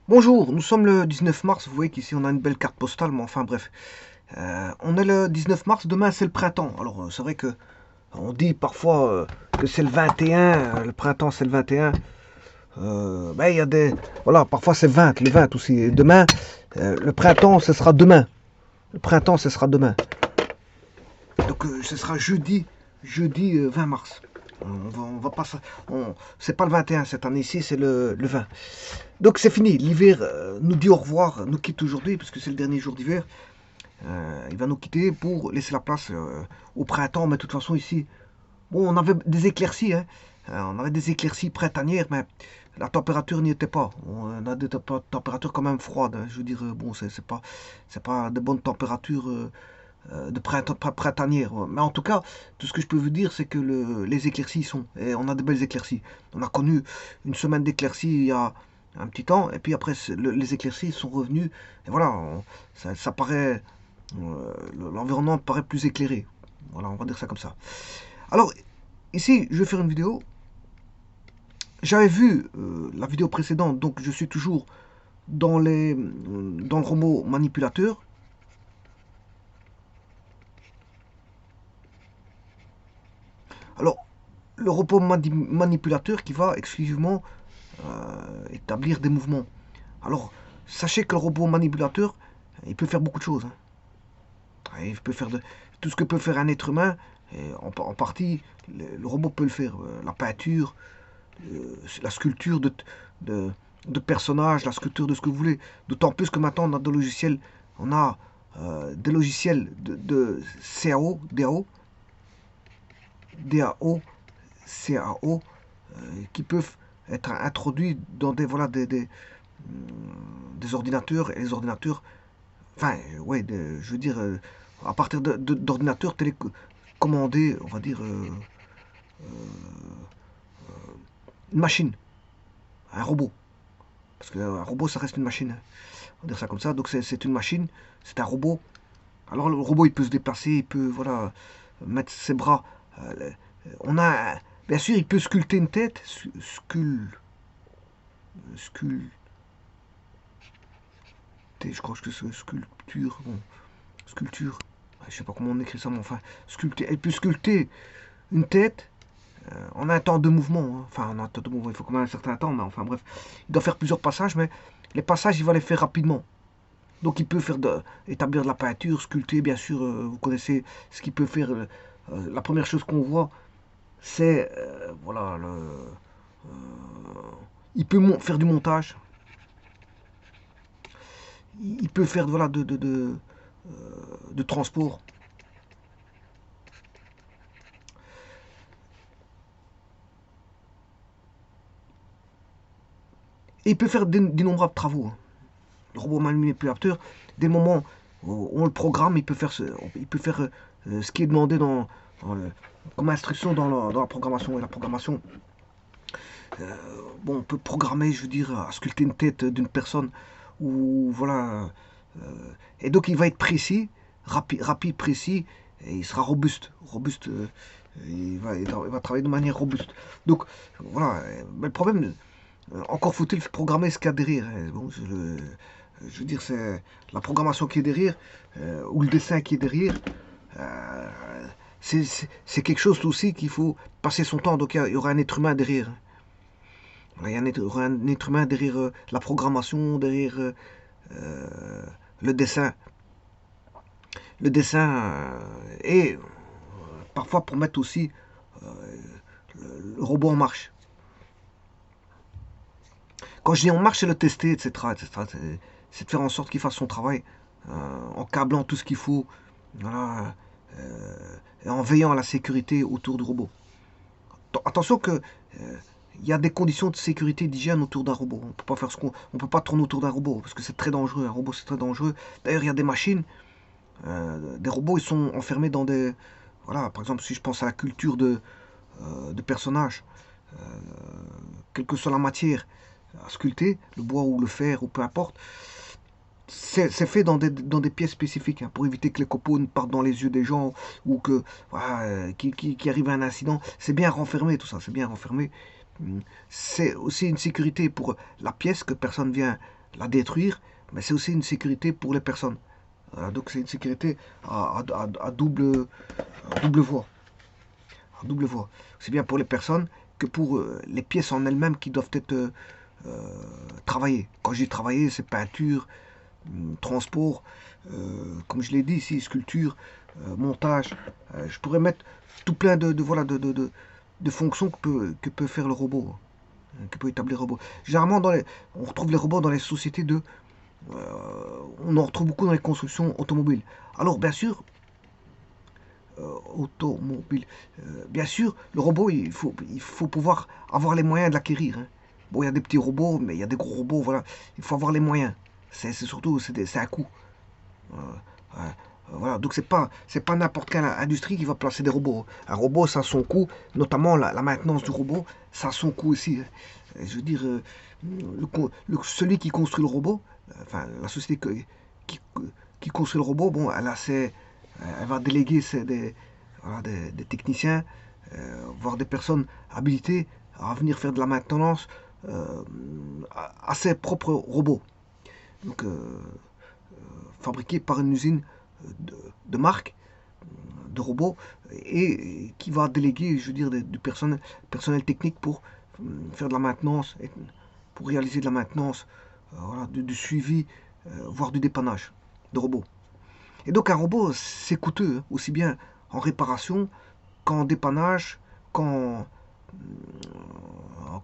Bonjour, nous sommes le 19 mars, vous voyez qu'ici on a une belle carte postale, mais enfin bref. On est le 19 mars, demain c'est le printemps. Alors c'est vrai que on dit parfois que c'est le 21, le printemps c'est le 21. Ben il y a des... Voilà, parfois c'est 20, le 20 aussi. Et demain, le printemps ce sera demain. Le printemps ce sera demain. Donc ce sera jeudi 20 mars. On va pas, c'est pas le 21 cette année-ci, c'est le 20. Donc c'est fini, l'hiver nous dit au revoir, nous quitte aujourd'hui, parce que c'est le dernier jour d'hiver. Il va nous quitter pour laisser la place au printemps, mais de toute façon ici, bon, on avait des éclaircies, hein. On avait des éclaircies printanières, mais la température n'y était pas. On a des températures quand même froides, hein. Je veux dire, bon, c'est pas de bonnes températures de printanières. Mais en tout cas, tout ce que je peux vous dire, c'est que les éclaircies sont. Et on a de belles éclaircies. On a connu une semaine d'éclaircies il y a un petit temps, et puis après, les éclaircies sont revenues. Et voilà, ça paraît. L'environnement paraît plus éclairé. Voilà, on va dire ça comme ça. Alors, ici, je vais faire une vidéo. J'avais vu la vidéo précédente, donc je suis toujours dans dans le robot manipulateur. Alors, le robot manipulateur qui va exclusivement établir des mouvements. Alors, sachez que le robot manipulateur, il peut faire beaucoup de choses, hein. Il peut faire tout ce que peut faire un être humain, et en partie, le robot peut le faire. La peinture, la sculpture de, de personnages, la sculpture de ce que vous voulez. D'autant plus que maintenant, on a des logiciels, on a des logiciels de CAO, DAO, CAO, qui peuvent être introduits dans des ordinateurs, et les ordinateurs, enfin, ouais, je veux dire, à partir d'ordinateurs télécommandés, on va dire, une machine, un robot. Parce qu'un robot, ça reste une machine, hein. On va dire ça comme ça. Donc c'est une machine, c'est un robot. Alors le robot, il peut se déplacer, il peut, voilà, mettre ses bras. On a, bien sûr, il peut sculpter une tête, sculpter, je crois que c'est sculpture, bon, sculpture, je sais pas comment on écrit ça, mais enfin, sculpter, il peut sculpter une tête en un temps de mouvement, hein. Enfin, en un temps de mouvement, il faut quand même un certain temps, mais enfin bref, il doit faire plusieurs passages, mais les passages, il va les faire rapidement. Donc il peut établir de la peinture, sculpter, bien sûr, vous connaissez ce qu'il peut faire. La première chose qu'on voit, c'est, voilà, il peut faire du montage, il peut faire voilà, de transport. Et il peut faire d'innombrables travaux, hein. Le robot manipulateur, dès le moment où on le programme, il peut faire ce qui est demandé comme instruction dans la programmation. Et la programmation, bon, on peut programmer, je veux dire, à sculpter une tête d'une personne, ou voilà. Et donc il va être précis, rapide, précis, et il sera robuste. Il va travailler de manière robuste. Donc voilà. Mais le problème, encore faut-il programmer ce qu'il y a derrière, hein. Bon, je veux dire, c'est la programmation qui est derrière, ou le dessin qui est derrière. euh, c'est quelque chose aussi qu'il faut passer son temps. Donc il y aura un être humain derrière, hein. Il y aura un être humain derrière la programmation, derrière le dessin. Le dessin et parfois pour mettre aussi le robot en marche. Quand je dis en marche, c'est le tester, etc. etc. C'est de faire en sorte qu'il fasse son travail en câblant tout ce qu'il faut, voilà, et en veillant à la sécurité autour du robot. Attention que il y a des conditions de sécurité d'hygiène autour d'un robot. On peut pas faire on peut pas tourner autour d'un robot parce que c'est très dangereux. Un robot c'est très dangereux. D'ailleurs il y a des machines, des robots ils sont enfermés dans des, voilà, par exemple si je pense à la culture de personnages, euh, quelle que soit la matière à sculpter, le bois ou le fer ou peu importe, c'est fait dans des pièces spécifiques, hein, pour éviter que les copeaux ne partent dans les yeux des gens ou que voilà, qui arrive un incident. C'est bien renfermé tout ça, c'est bien renfermé. C'est aussi une sécurité pour la pièce que personne vient la détruire, mais c'est aussi une sécurité pour les personnes. Donc c'est une sécurité à double voie. À double voie. C'est bien pour les personnes que pour les pièces en elles-mêmes qui doivent être travaillées. Quand je dis travailler, c'est peinture, transport, comme je l'ai dit ici, sculpture, montage. Je pourrais mettre tout plein voilà, de fonctions que peut faire le robot, que peut établir le robot. Généralement, on retrouve les robots dans les sociétés on en retrouve beaucoup dans les constructions automobiles. Alors, bien sûr, automobile, bien sûr, le robot, il faut pouvoir avoir les moyens de l'acquérir. Hein. Bon, il y a des petits robots, mais il y a des gros robots, voilà. Il faut avoir les moyens. C'est surtout, c'est un coût. Voilà, donc c'est pas n'importe quelle industrie qui va placer des robots. Un robot, ça a son coût, notamment la maintenance du robot, ça a son coût aussi. Je veux dire, celui qui construit le robot, enfin la société qui construit le robot, bon, elle va déléguer voilà, des techniciens, voire des personnes habilitées à venir faire de la maintenance à ses propres robots. Donc, fabriqués par une usine de marque, de robots, et qui va déléguer, je veux dire, du personnel technique pour faire de la maintenance, pour réaliser de la maintenance, voilà, du suivi, voire du dépannage de robots. Et donc un robot, c'est coûteux, hein, aussi bien en réparation qu'en dépannage, comment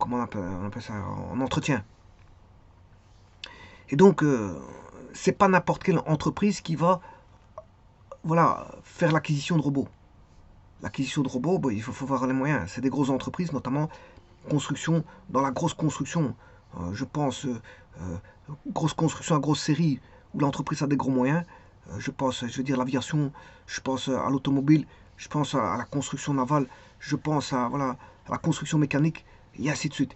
on appelle ça, en entretien. Et donc, c'est pas n'importe quelle entreprise qui va voilà, faire l'acquisition de robots. L'acquisition de robots, bon, il faut avoir les moyens. C'est des grosses entreprises, notamment construction, dans la grosse construction. Je pense, grosse construction à grosse série, où l'entreprise a des gros moyens. Je pense, je veux dire, l'aviation, je pense à l'automobile, je pense à la construction navale, je pense voilà, à la construction mécanique, et ainsi de suite.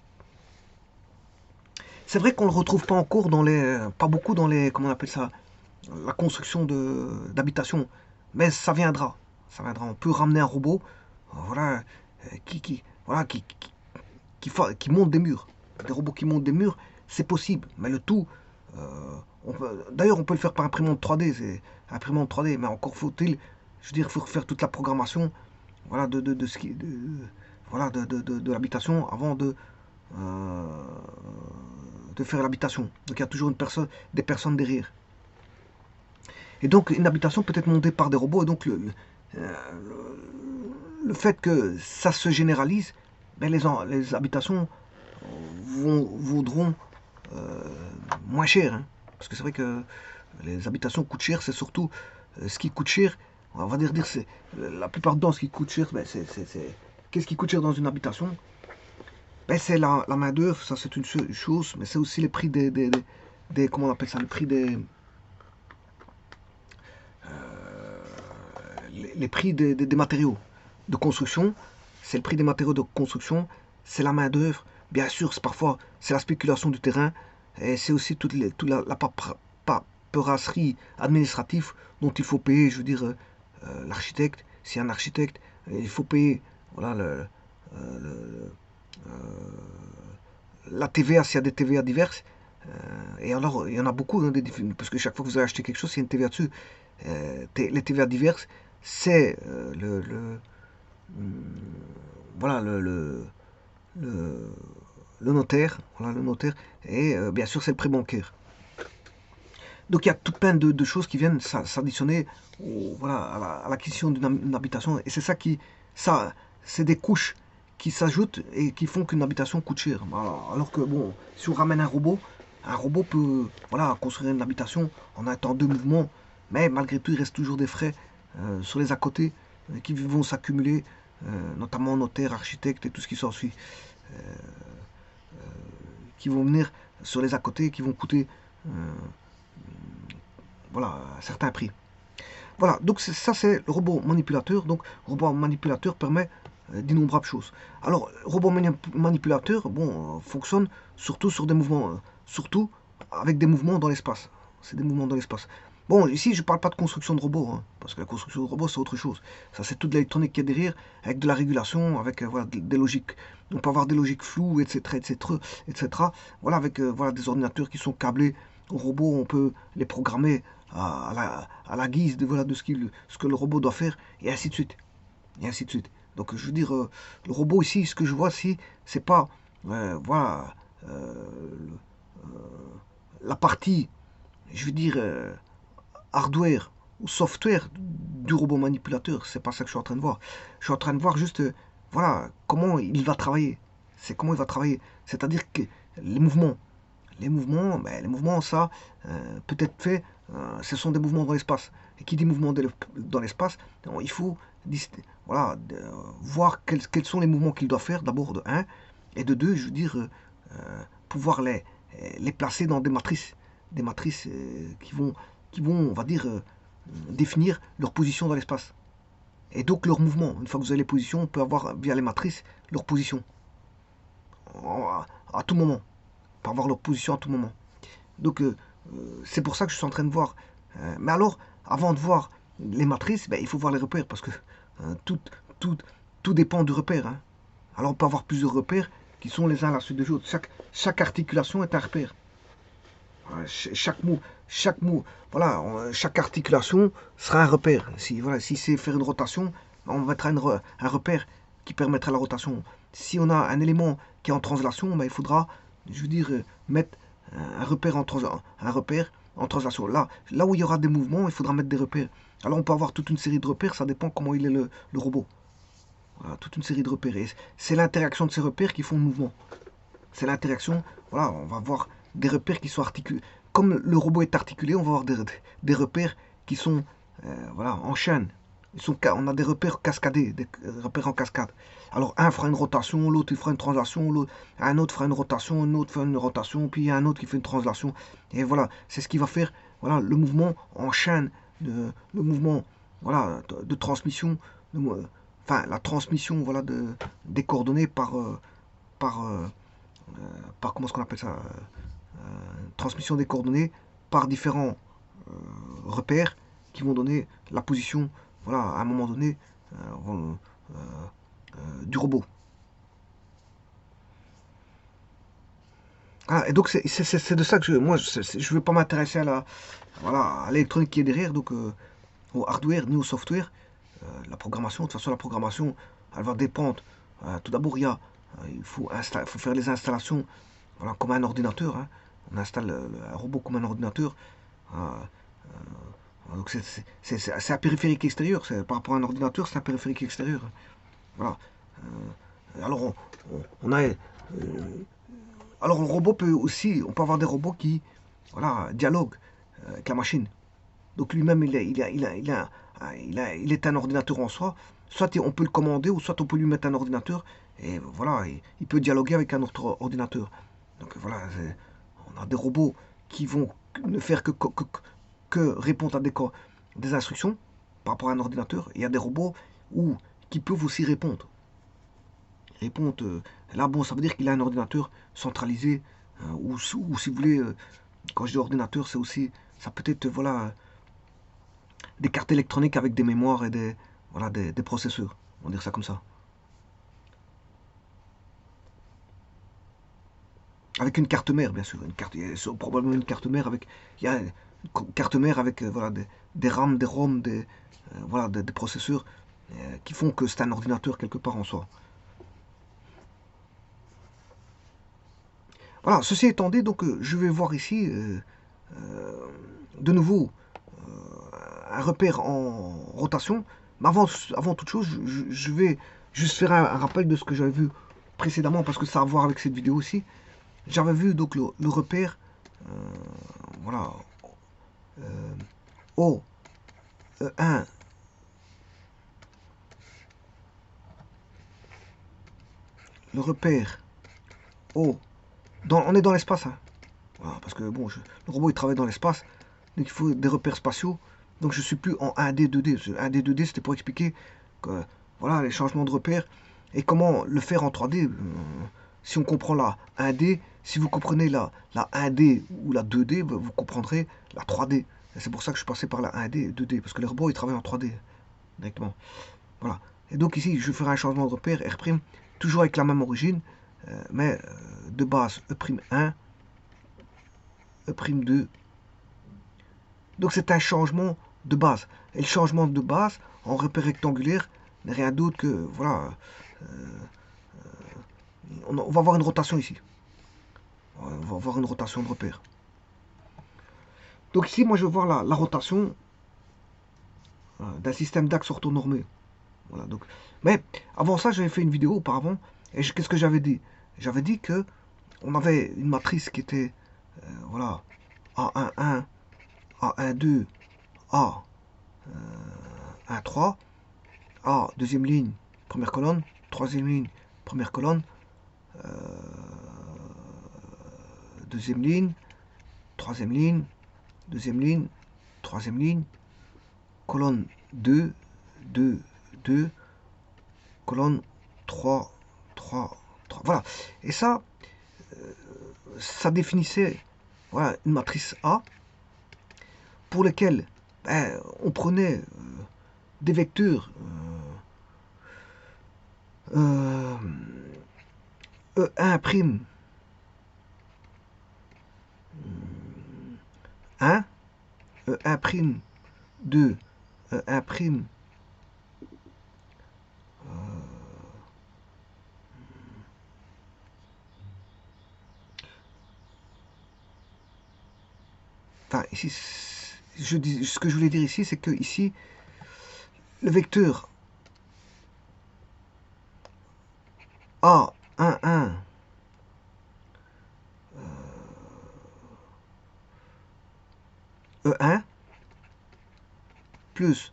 C'est vrai qu'on ne le retrouve pas encore pas beaucoup dans les, comment on appelle ça, la construction d'habitation. Mais ça viendra. Ça viendra. On peut ramener un robot, voilà, voilà, qui monte des murs. Des robots qui montent des murs, c'est possible. Mais le tout, d'ailleurs, on peut le faire par imprimante 3D. C'est imprimante 3D, mais encore faut-il, je veux dire, il faut faire toute la programmation, voilà, voilà, de l'habitation avant de faire l'habitation. Donc il y a toujours des personnes derrière. Et donc une habitation peut être montée par des robots. Et donc le fait que ça se généralise, ben les habitations vaudront moins cher. Hein. Parce que c'est vrai que les habitations coûtent cher. C'est surtout ce qui coûte cher. On va dire c'est la plupart du temps ce qui coûte cher. Ben, qu'est-ce qui coûte cher dans une habitation? Ben, c'est la main d'œuvre. Ça c'est une chose. Mais c'est aussi les prix comment on appelle ça, le prix les prix des matériaux de construction, c'est le prix des matériaux de construction, c'est la main d'œuvre, bien sûr, parfois c'est la spéculation du terrain, et c'est aussi toute la paperasserie administrative dont il faut payer, je veux dire, l'architecte, si un architecte, il faut payer voilà, la TVA s'il y a des TVA diverses, et alors il y en a beaucoup, hein, parce que chaque fois que vous allez acheter quelque chose, il y a une TVA dessus. Les TVA diverses, c'est voilà, le notaire, voilà, le notaire, et bien sûr c'est le prêt bancaire. Donc il y a tout plein de choses qui viennent s'additionner voilà, à l'acquisition d'une habitation, et c'est c'est des couches qui s'ajoutent et qui font qu'une habitation coûte cher. Alors que bon, si on ramène un robot peut voilà, construire une habitation en un temps de mouvement, mais malgré tout il reste toujours des frais sur les à côté qui vont s'accumuler, notamment notaires, architectes et tout ce qui s'ensuit, qui vont venir sur les à côté, qui vont coûter voilà, un certain prix. Voilà, donc ça c'est le robot manipulateur. Donc le robot manipulateur permet d'innombrables choses. Alors, le robot manipulateur, bon, fonctionne surtout sur des mouvements, surtout avec des mouvements dans l'espace. C'est des mouvements dans l'espace. Bon, ici, je ne parle pas de construction de robots, hein, parce que la construction de robots, c'est autre chose. Ça, c'est toute l'électronique qui est derrière, avec de la régulation, avec voilà, des logiques. On peut avoir des logiques floues, etc., etc., etc. Voilà, avec voilà, des ordinateurs qui sont câblés robots, on peut les programmer à la guise de, voilà, de ce que le robot doit faire, et ainsi de suite. Et ainsi de suite. Donc je veux dire, le robot ici, ce que je vois ici, c'est pas voilà, euh, la partie, je veux dire, hardware ou software du robot manipulateur. C'est pas ça que je suis en train de voir. Je suis en train de voir juste, voilà, comment il va travailler. C'est comment il va travailler. C'est-à-dire que les mouvements, les mouvements, ça, peut être fait, ce sont des mouvements dans l'espace. Et qui dit mouvement dans l'espace, il faut voilà, voir quels sont les mouvements qu'il doit faire, d'abord de un, et de deux, je veux dire, pouvoir les placer dans des matrices qui vont, on va dire, définir leur position dans l'espace. Et donc leur mouvement. Une fois que vous avez les positions, on peut avoir, via les matrices, leur position. À tout moment. On peut avoir leur position à tout moment. Donc c'est pour ça que je suis en train de voir. Mais alors, avant de voir les matrices, ben, il faut voir les repères, parce que tout, tout, tout dépend du repère. Hein. Alors on peut avoir plusieurs repères qui sont les uns à la suite des autres. Chaque articulation est un repère. Chaque mot, voilà, chaque articulation sera un repère. Si, voilà, si c'est faire une rotation, on mettra un repère qui permettra la rotation. Si on a un élément qui est en translation, ben, il faudra, je veux dire, mettre un repère en translation. Là où il y aura des mouvements, il faudra mettre des repères. Alors on peut avoir toute une série de repères, ça dépend comment il est le robot. Voilà, toute une série de repères. Et c'est l'interaction de ces repères qui font le mouvement. C'est l'interaction, voilà, on va voir des repères qui sont articulés. Comme le robot est articulé, on va avoir des repères qui sont voilà, en chaîne. On a des repères cascadés, des repères en cascade. Alors un fera une rotation, l'autre il fera une translation, un autre fera une rotation, un autre fera une rotation, puis il y a un autre qui fait une translation. Et voilà, c'est ce qui va faire voilà, le mouvement en chaîne, le mouvement voilà, de transmission, enfin la transmission voilà, des coordonnées par, par comment est-ce qu'on appelle ça transmission des coordonnées par différents repères qui vont donner la position voilà, à un moment donné du robot. Ah, et donc c'est de ça que moi je ne veux pas m'intéresser voilà, à l'électronique qui est derrière, donc au hardware ni au software. La programmation, de toute façon la programmation elle va dépendre. Tout d'abord il faut faire les installations voilà, comme un ordinateur. Hein. On installe un robot comme un ordinateur. Euh, donc c'est un périphérique extérieur. Par rapport à un ordinateur, c'est un périphérique extérieur. Voilà. Alors on a. Alors le robot peut aussi. On peut avoir des robots qui voilà, dialoguent avec la machine. Donc lui-même, il est un ordinateur en soi. Soit on peut le commander, ou soit on peut lui mettre un ordinateur. Et voilà, il peut dialoguer avec un autre ordinateur. Donc voilà, on a des robots qui vont ne faire que répondre à des instructions par rapport à un ordinateur. Et il y a des robots qui peuvent aussi répondre. Là, bon, ça veut dire qu'il a un ordinateur centralisé. Ou si vous voulez, quand je dis ordinateur, c'est aussi, ça peut être, voilà, des cartes électroniques avec des mémoires et voilà, des processeurs. On va dire ça comme ça. Avec une carte mère, bien sûr. Probablement une carte mère avec. Il y a une carte mère avec voilà, des RAM, des ROM, voilà, des processeurs qui font que c'est un ordinateur quelque part en soi. Voilà, ceci étant dit, donc je vais voir ici de nouveau un repère en rotation. Mais avant toute chose, je vais juste faire un rappel de ce que j'avais vu précédemment parce que ça a à voir avec cette vidéo aussi. J'avais vu donc le repère, voilà, O1, le repère O. On est dans l'espace, hein. Voilà, parce que bon, le robot il travaille dans l'espace, donc il faut des repères spatiaux. Donc je suis plus en 1D, 2D. 1D, 2D c'était pour expliquer que, voilà, les changements de repères et comment le faire en 3D. Si on comprend la 1D, si vous comprenez la 1D ou la 2D, vous comprendrez la 3D. C'est pour ça que je suis passé par la 1D et 2D, parce que les robots ils travaillent en 3D directement. Voilà. Et donc ici, je ferai un changement de repère R', toujours avec la même origine, mais de base E'1 E'2. Donc c'est un changement de base. Et le changement de base en repère rectangulaire n'est rien d'autre que, voilà, on va avoir une rotation ici. On va avoir une rotation de repère. Donc ici, moi je veux voir la rotation d'un système d'axes orthonormés. Voilà, donc. Mais avant ça, j'avais fait une vidéo auparavant. Et qu'est-ce que j'avais dit? J'avais dit que on avait une matrice qui était, voilà, A11, A12, A13, A, deuxième ligne, première colonne, troisième ligne, première colonne, deuxième ligne, troisième ligne, deuxième ligne, troisième ligne, colonne 2, 2, 2, colonne 3, 3, 3. Voilà. Et ça, ça définissait, voilà, une matrice A pour laquelle on prenait des vecteurs E1 prime 1, E1 prime 2, E1 prime enfin ici ce que je voulais dire ici, c'est que ici le vecteur A11 E1 plus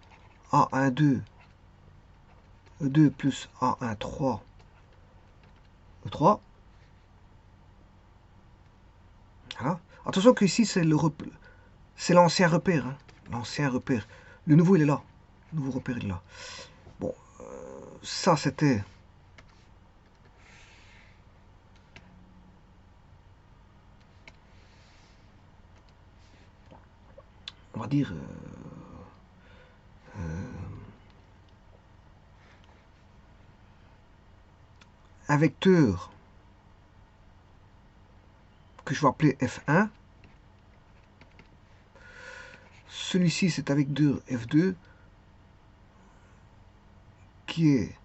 A12 E2 plus A13 E3. Voilà. Attention que ici c'est l'ancien repère, hein. L'ancien repère. Le nouveau il est là. Le nouveau repère il est là. Bon, ça c'était on va dire un vecteur que je vais appeler F1. Celui-ci c'est avec F2 qui est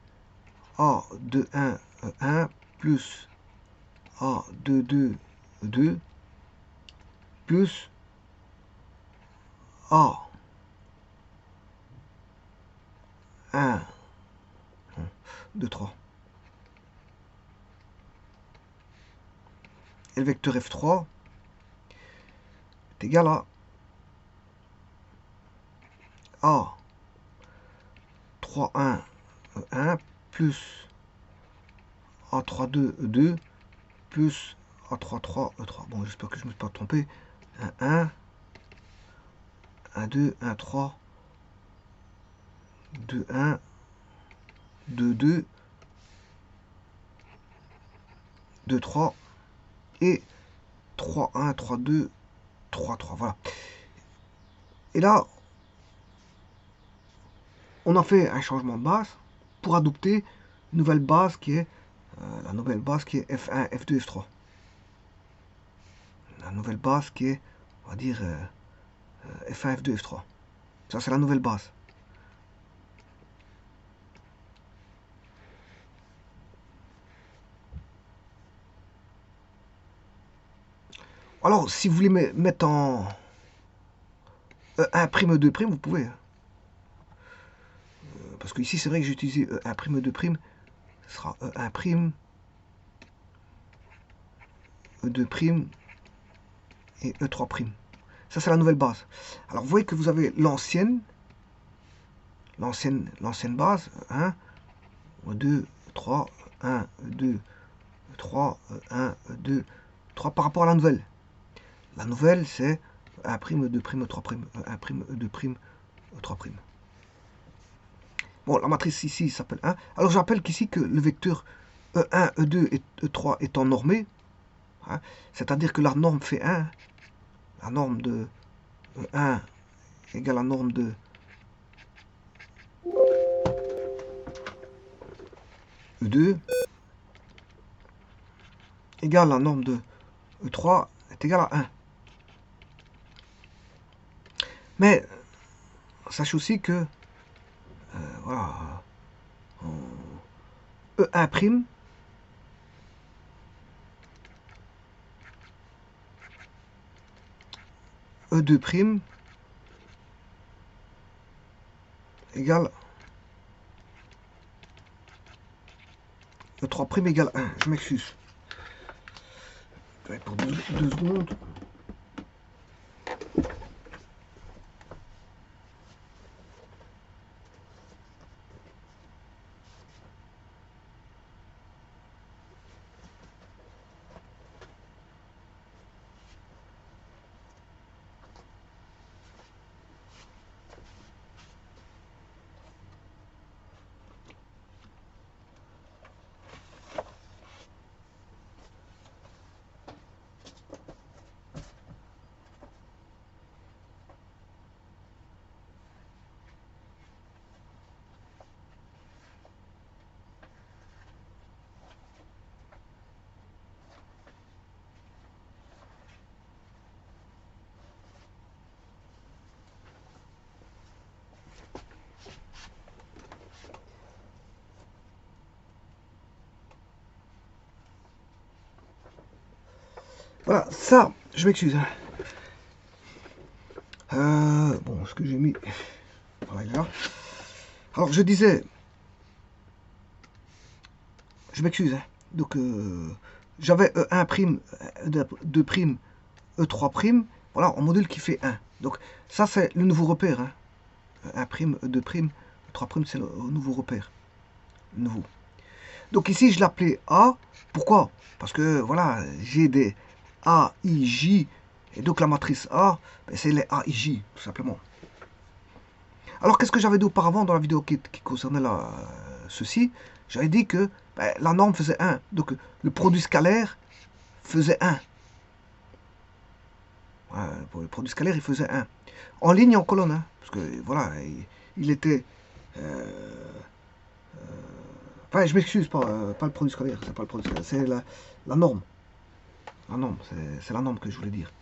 A21 E1 plus A22 E2 plus A1 2, 3. Et le vecteur F3 est égal à A31 E1 plus A32 E2 plus A33 E3. Bon, j'espère que je ne me suis pas trompé. 1, 1, 2, 1, 3, 2, 1, 2, 2, 2, 3 et 3, 1, 3, 2, 3, 3. Voilà. Et là, on a fait un changement de base pour adopter une nouvelle base qui est la nouvelle base qui est F1, F2, F3. La nouvelle base qui est, on va dire, F1, F2, F3. Ça, c'est la nouvelle base. Alors, si vous voulez mettre en E1', E2', vous pouvez. Parce que ici, c'est vrai que j'ai utilisé E1', E2'. Ce sera E1', E2' et E3'. Ça, c'est la nouvelle base. Alors, vous voyez que vous avez l'ancienne base, 1, 2, 3, 1, 2, 3, 1, 2, 3 par rapport à la nouvelle. La nouvelle, c'est 1', E2', E3', 1', E2', E3'. Bon, la matrice ici s'appelle 1. Alors, j'appelle qu'ici que le vecteur E1, E2 et E3 étant normé, hein, c'est-à-dire que la norme fait 1, la norme de E1 égale la norme de E2 égale la norme de E3 est égale à 1. Mais sache aussi que, voilà, E1 prime, E2 prime égale E3 prime égale 1. Je m'excuse. Pour 2 secondes. Voilà, ça, je m'excuse. Bon, ce que j'ai mis. Voilà, là. Alors, je disais. Je m'excuse. Donc, j'avais E1 prime, E2 prime, E3 prime. Voilà, en module qui fait 1. Donc, ça, c'est le nouveau repère. Hein. E1 prime, E2 prime, E3 prime, c'est le nouveau repère. Le nouveau. Donc, ici, je l'appelais A. Pourquoi? Parce que, voilà, j'ai des A, I, J. Et donc, la matrice A, ben, c'est les A, I, J, tout simplement. Alors, qu'est-ce que j'avais dit auparavant dans la vidéo qui concernait ceci? J'avais dit que ben, la norme faisait 1. Donc, le produit scalaire faisait 1. Pour le produit scalaire, il faisait 1. En ligne et en colonne. Hein, parce que, voilà, il était... enfin, je m'excuse, pas le produit scalaire. C'est pas le produit scalaire. C'est la norme. La norme, c'est la norme que je voulais dire.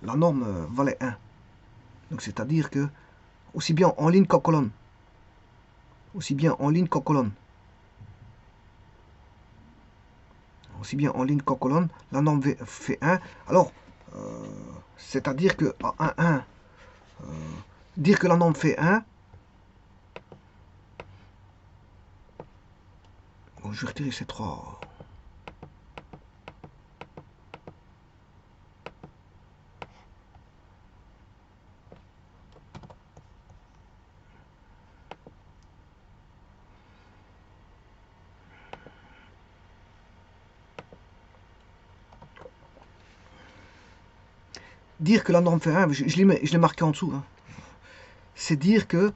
La norme valait 1. Donc, c'est-à-dire que, aussi bien en ligne qu'en colonne. Aussi bien en ligne qu'en colonne. Aussi bien en ligne qu'en colonne, la norme fait 1. Alors, c'est-à-dire que à 1, dire que la norme fait 1, bon, je vais retirer ces 3. Dire que la norme fait 1, je l'ai marqué en dessous. Hein. C'est dire que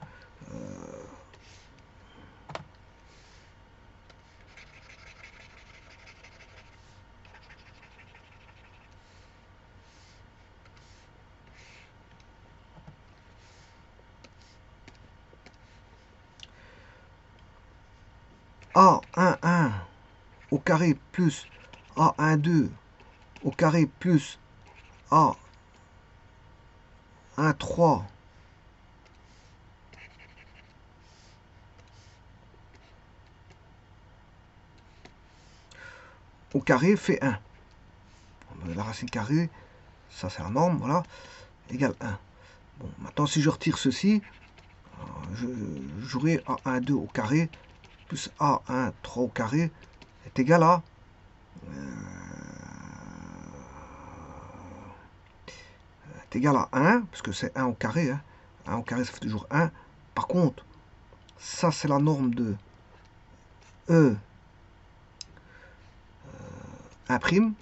A11 au carré plus A12 au carré plus A13 au carré fait 1. La racine carrée, ça c'est la norme, voilà, égale 1. Bon, maintenant si je retire ceci, j'aurai A12 au carré plus A13 au carré est égal à est égal à 1, parce que c'est 1 au carré. Hein. 1 au carré, ça fait toujours 1. Par contre, ça c'est la norme de E 1 prime.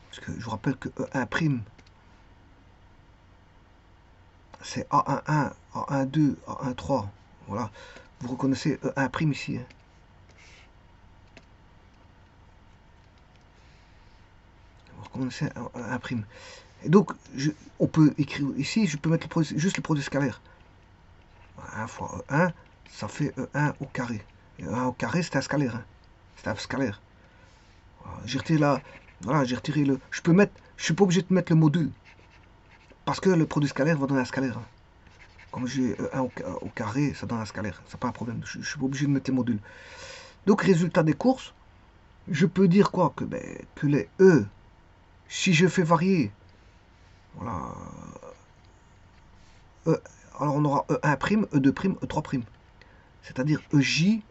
Parce que je vous rappelle que E1 prime, c'est A11, A12, A13. Voilà. Vous reconnaissez E1 prime ici. Hein. Vous reconnaissez E1 prime. Et donc, on peut écrire ici, je peux mettre juste le produit scalaire. 1 fois E1, ça fait E1 au carré. Et E1 au carré, c'est un scalaire. Hein. C'est un scalaire. J'ai retiré Voilà, j'ai retiré le... Je peux mettre... Je suis pas obligé de mettre le module. Parce que le produit scalaire va donner un scalaire. Comme j'ai E1 au carré, ça donne un scalaire. C'est pas un problème. Je suis pas obligé de mettre les modules. Donc, résultat des courses, je peux dire quoi? Que les E, si je fais varier, voilà, E, alors on aura E1', E2', E3'. C'est-à-dire EJ'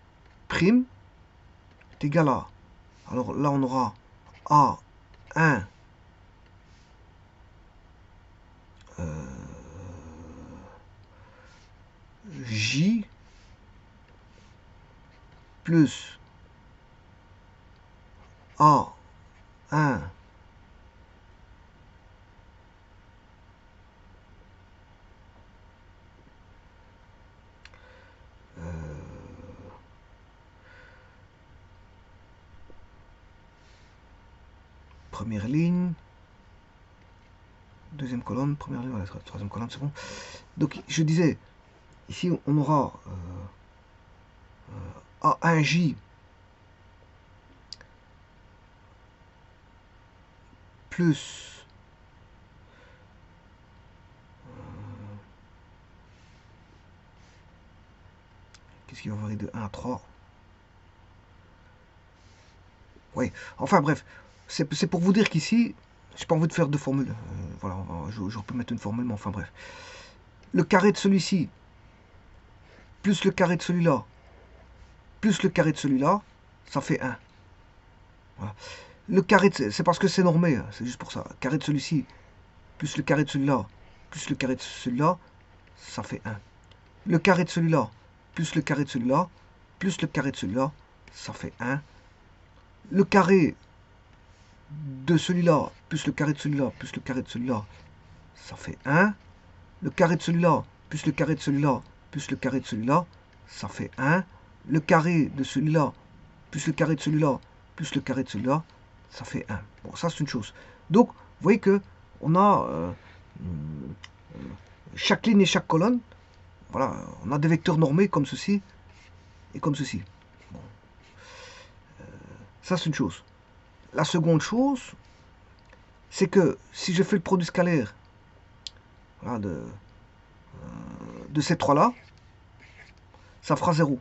est égal à... Alors là, on aura A1 J plus A1 première ligne, deuxième colonne, première ligne, voilà, troisième colonne, c'est bon. Donc je disais, ici on aura A1J plus qu'est-ce qui va varier de 1 à 3? Oui, enfin bref, c'est pour vous dire qu'ici, j'ai pas envie de faire deux formules. Voilà, je peux mettre une formule, mais enfin bref. Le carré de celui-ci, plus le carré de celui-là, plus le carré de celui-là, ça fait 1. Voilà. Le carré, c'est parce que c'est normé, c'est juste pour ça. Carré de celui-ci, plus le carré de celui-là, plus le carré de celui-là, ça fait 1. Le carré de celui-là, plus le carré de celui-là, plus le carré de celui-là, ça fait 1. Le carré de celui-là, plus le carré de celui-là, plus le carré de celui-là, ça fait 1. Le carré de celui-là, plus le carré de celui-là, plus le carré de celui-là, ça fait 1. Le carré de celui-là, plus le carré de celui-là, plus le carré de celui-là, ça fait 1. Bon, ça c'est une chose. Donc, vous voyez que on a chaque ligne et chaque colonne, voilà, on a des vecteurs normés comme ceci et comme ceci. Bon. Ça c'est une chose. La seconde chose, c'est que si je fais le produit scalaire, voilà, de ces trois-là, ça fera 0.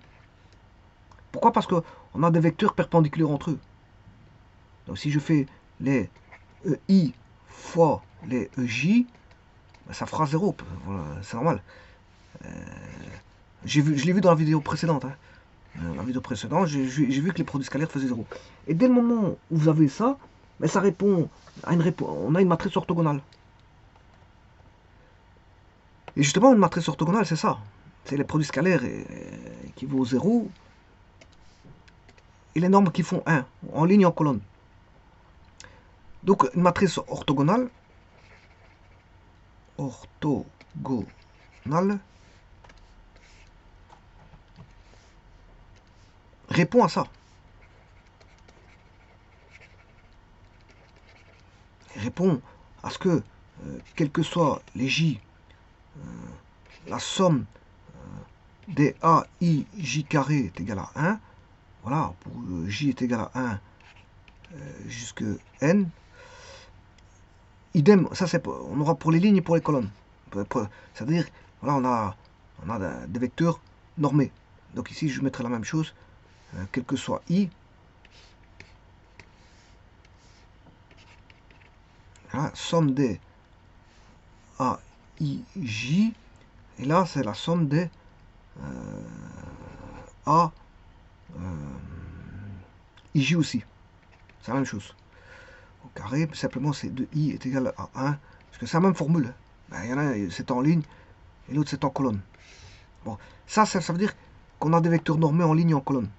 Pourquoi? Parce qu'on a des vecteurs perpendiculaires entre eux. Donc si je fais les EI fois les EJ, ben, ça fera 0. Voilà, c'est normal. Je l'ai vu dans la vidéo précédente. Hein. Dans la vidéo précédente, j'ai vu que les produits scalaires faisaient 0. Et dès le moment où vous avez ça, ben, ça répond à on a une matrice orthogonale. Et justement, une matrice orthogonale, c'est ça. C'est les produits scalaires qui vaut 0 et les normes qui font 1, en ligne et en colonne. Donc, une matrice orthogonale, répond à ça. Elle répond à ce que, quels que soient les J, la somme des A, I, J carré est égale à 1. Voilà, pour J est égal à 1 jusque N. Idem, ça c'est on aura pour les lignes et pour les colonnes. C'est-à-dire, voilà, on a des vecteurs normés. Donc ici, je mettrai la même chose, quel que soit I. Voilà, somme des A, I, J. Et là, c'est la somme des A, IJ aussi. C'est la même chose. Au carré, simplement, c'est 2i est égal à 1. Parce que c'est la même formule. Ben, il y en a, c'est en ligne, et l'autre, c'est en colonne. Bon, ça veut dire qu'on a des vecteurs normés en ligne et en colonne.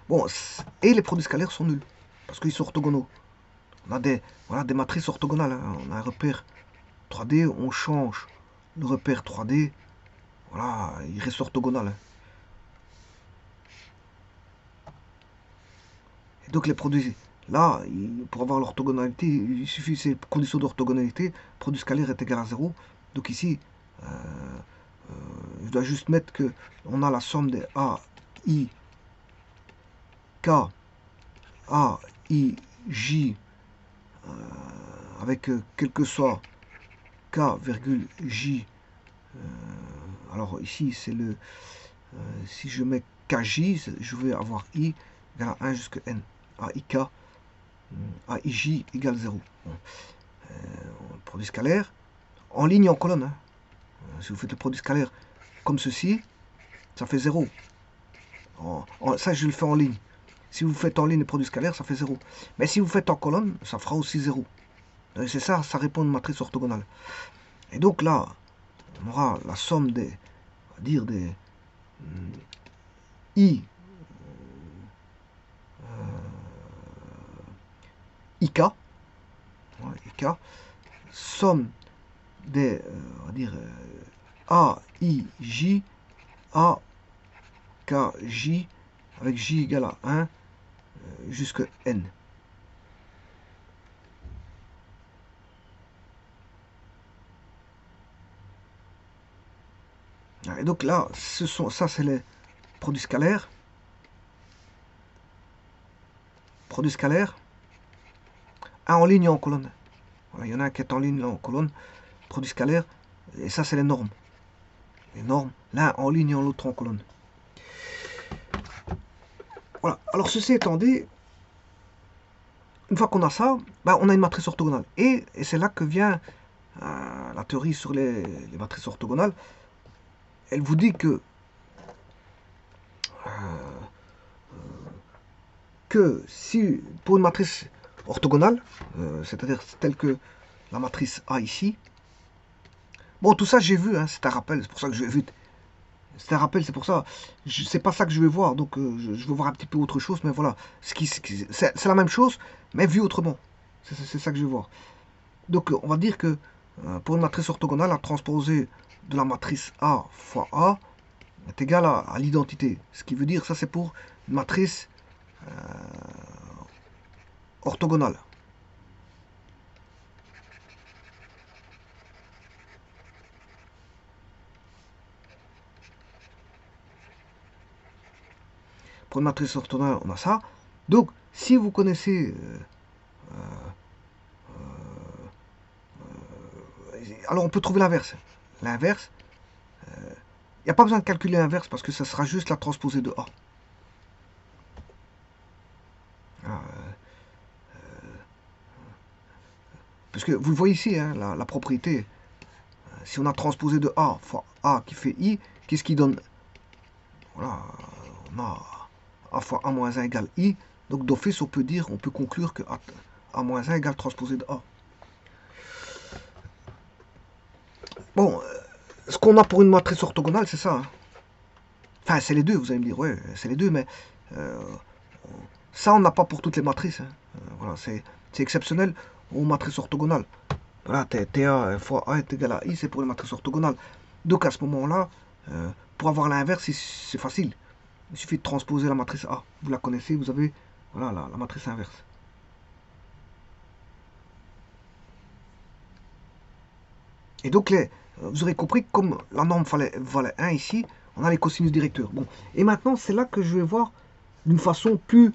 Bon, et les produits scalaires sont nuls, parce qu'ils sont orthogonaux. On a des matrices orthogonales. Hein. On a un repère 3D, on change le repère 3D. Voilà, il reste orthogonal. Hein. Et donc les produits, là, pour avoir l'orthogonalité, il suffit ces conditions d'orthogonalité, produit scalaire est égal à 0. Donc ici, je dois juste mettre que on a la somme des A, I, K A, I, J, avec quel que soit K, virgule, J. Alors ici, c'est le... si je mets KJ, je vais avoir I égale à 1 jusqu'à N. AIK, AIJ égale 0. Bon. Produit scalaire, en ligne et en colonne. Hein. Si vous faites le produit scalaire comme ceci, ça fait 0. Ça, je le fais en ligne. Si vous faites en ligne le produit scalaire, ça fait 0. Mais si vous faites en colonne, ça fera aussi 0. C'est ça, ça répond à une matrice orthogonale. Et donc là, on aura la somme des, on va dire des I, IK, ouais, IK, somme des, on va dire, A, I, J, A, K, J, avec J égale à 1 jusqu'à N. Et donc là, ça c'est les produits scalaires. Produits scalaires. Un en ligne et en colonne. Voilà, il y en a un qui est en ligne, là en colonne. Produits scalaires. Et ça c'est les normes. Les normes, l'un en ligne et l'autre en colonne. Voilà. Alors ceci étant dit, une fois qu'on a ça, ben, on a une matrice orthogonale. Et c'est là que vient la théorie sur les matrices orthogonales. Elle vous dit que si pour une matrice orthogonale, c'est-à-dire telle que la matrice A ici, bon tout ça j'ai vu, hein, c'est un rappel, c'est pour ça que je vais vite. C'est un rappel, c'est pour ça. C'est pas ça que je vais voir, donc je vais voir un petit peu autre chose, mais voilà. C'est la même chose, mais vu autrement. C'est ça que je vais voir. Donc on va dire que pour une matrice orthogonale, la transposée de la matrice A fois A est égale à l'identité. Ce qui veut dire, ça c'est pour une matrice orthogonale. Pour une matrice orthogonale, on a ça. Donc, si vous connaissez... alors, on peut trouver l'inverse. L'inverse, il n'y a pas besoin de calculer l'inverse parce que ça sera juste la transposée de A. Parce que vous le voyez ici, hein, la propriété. Si on a transposé de A fois A qui fait I, qu'est-ce qui donne? Voilà, on a A fois A moins 1 égale I. Donc d'office, on peut conclure que A moins 1 égale transposé de A. Bon, ce qu'on a pour une matrice orthogonale, c'est ça. Hein. Enfin, c'est les deux, vous allez me dire, ouais, c'est les deux, mais ça, on n'a pas pour toutes les matrices. Hein. Voilà, c'est exceptionnel aux matrices orthogonales. Voilà, TA fois A est égal à I, c'est pour les matrices orthogonales. Donc à ce moment-là, pour avoir l'inverse, c'est facile. Il suffit de transposer la matrice A. Vous la connaissez, vous avez voilà, la matrice inverse. Et donc, vous aurez compris que comme la norme valait 1 ici, on a les cosinus directeurs. Bon, et maintenant, c'est là que je vais voir d'une façon plus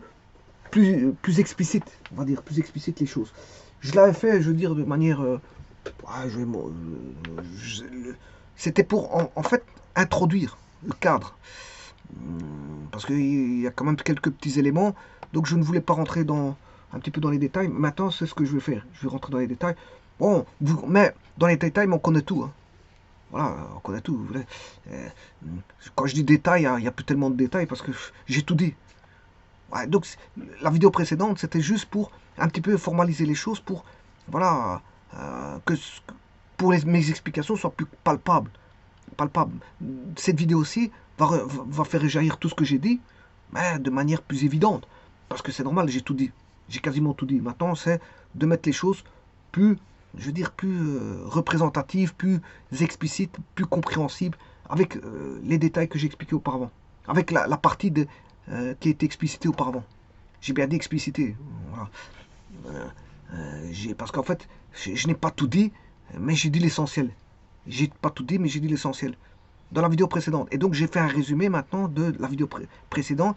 explicite, on va dire, plus explicite les choses. Je l'avais fait, je veux dire, de manière... c'était pour, en fait, introduire le cadre. Parce qu'il y a quand même quelques petits éléments, donc je ne voulais pas rentrer un petit peu dans les détails. Maintenant, c'est ce que je vais faire. Je vais rentrer dans les détails. Bon, mais dans les détails, on connaît tout. Hein. Voilà, on connaît tout. Quand je dis détails, il n'y a plus tellement de détails parce que j'ai tout dit. Ouais, donc, la vidéo précédente, c'était juste pour un petit peu formaliser les choses, pour voilà, que mes explications soient plus palpables. Cette vidéo-ci va faire réjaillir tout ce que j'ai dit, mais de manière plus évidente. Parce que c'est normal, j'ai tout dit. J'ai quasiment tout dit. Maintenant, c'est de mettre les choses plus, je veux dire, plus représentatives, plus explicites, plus compréhensibles, avec les détails que j'ai expliqués auparavant. Avec la partie qui a été explicitée auparavant. J'ai bien dit explicité. Voilà. Parce qu'en fait, je n'ai pas tout dit, mais j'ai dit l'essentiel. J'ai pas tout dit, mais j'ai dit l'essentiel dans la vidéo précédente. Et donc j'ai fait un résumé maintenant de la vidéo précédente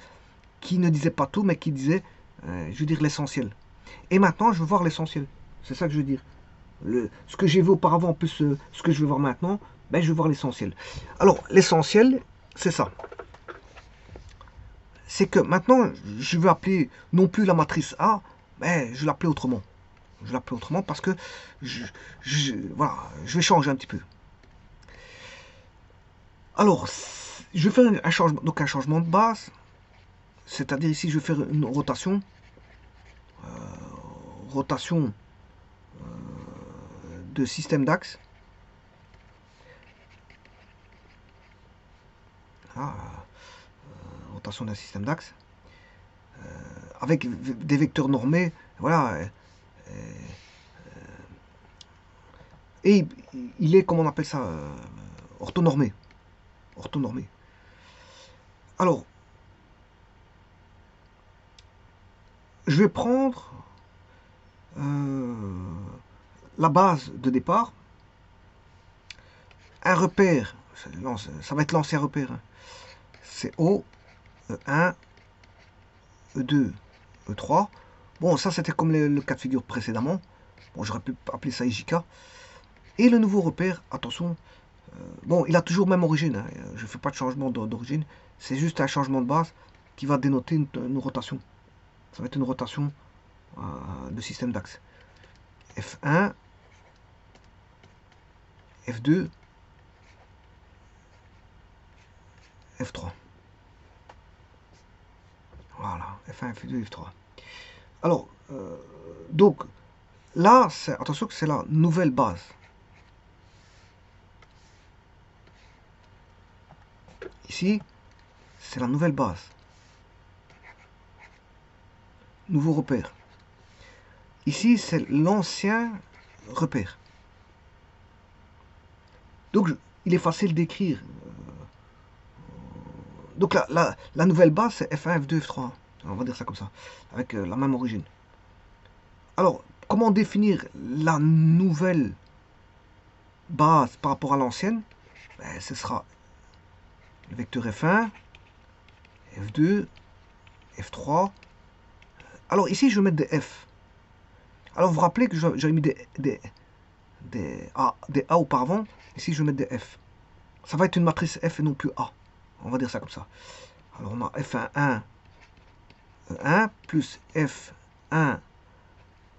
qui ne disait pas tout, mais qui disait je veux dire l'essentiel. Et maintenant, je veux voir l'essentiel. C'est ça que je veux dire. Ce que j'ai vu auparavant, plus ce que je vais voir maintenant, ben, je vais voir l'essentiel. Alors, l'essentiel, c'est ça. C'est que maintenant, je vais appeler non plus la matrice A, mais je vais l'appeler autrement. Je vais l'appeler autrement parce que voilà, je vais changer un petit peu. Alors, je vais faire un changement de base. C'est-à-dire ici, je vais faire une rotation. Rotation de système d'axe. Rotation d'un système d'axe. Avec des vecteurs normés. Voilà. Et il est, comment on appelle ça, orthonormé. Orthonormé. Alors, je vais prendre la base de départ, un repère, ça va être l'ancien repère, hein. C'est O, E1, E2, E3. Bon, ça c'était comme le cas de figure précédemment. Bon, j'aurais pu appeler ça IJK. Et le nouveau repère, attention, bon, il a toujours même origine, hein. Je ne fais pas de changement d'origine, c'est juste un changement de base qui va dénoter une rotation. Ça va être une rotation de système d'axe. F1, F2, F3. Voilà, F1, F2, F3. Alors, donc, là, attention que c'est la nouvelle base. Ici, c'est la nouvelle base. Nouveau repère. Ici, c'est l'ancien repère. Donc, il est facile d'écrire. Donc, la nouvelle base, c'est F1, F2, F3. On va dire ça comme ça, avec la même origine. Alors, comment définir la nouvelle base par rapport à l'ancienne? Ben, ce sera le vecteur F1, F2, F3. Alors ici, je vais mettre des F. Alors vous vous rappelez que j'avais mis des A auparavant. Ici, je vais mettre des F. Ça va être une matrice F et non plus A. On va dire ça comme ça. Alors on a F1, 1 plus F1,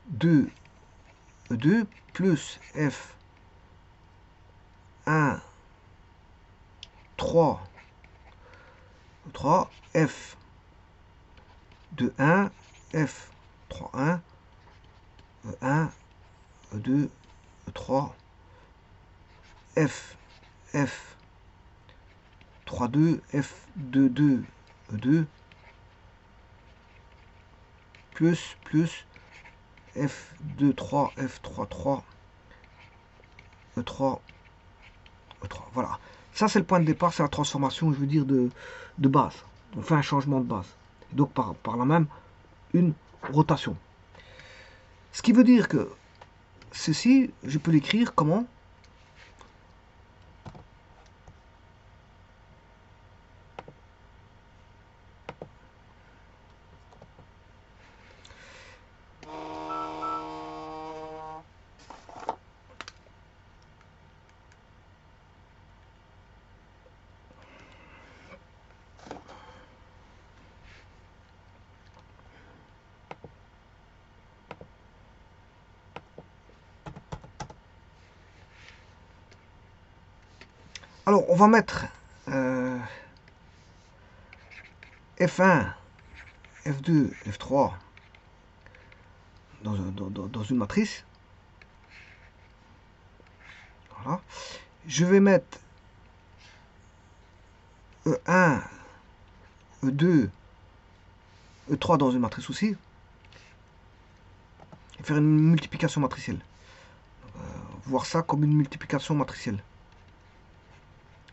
2, E2 plus F1, 3, 3, F 2, 1, F 3, 1, E1, E2, E3, F 3, 2, F 2, 2, E2, plus F 2, 3, F 3, 3, E3, E3. Voilà. Ça, c'est le point de départ, c'est la transformation, je veux dire, de base. On fait un changement de base. Et donc, par là même, une rotation. Ce qui veut dire que ceci, je peux l'écrire comment? Alors, on va mettre F1, F2, F3 dans une matrice. Voilà. Je vais mettre E1, E2, E3 dans une matrice aussi. Et faire une multiplication matricielle. Voir ça comme une multiplication matricielle.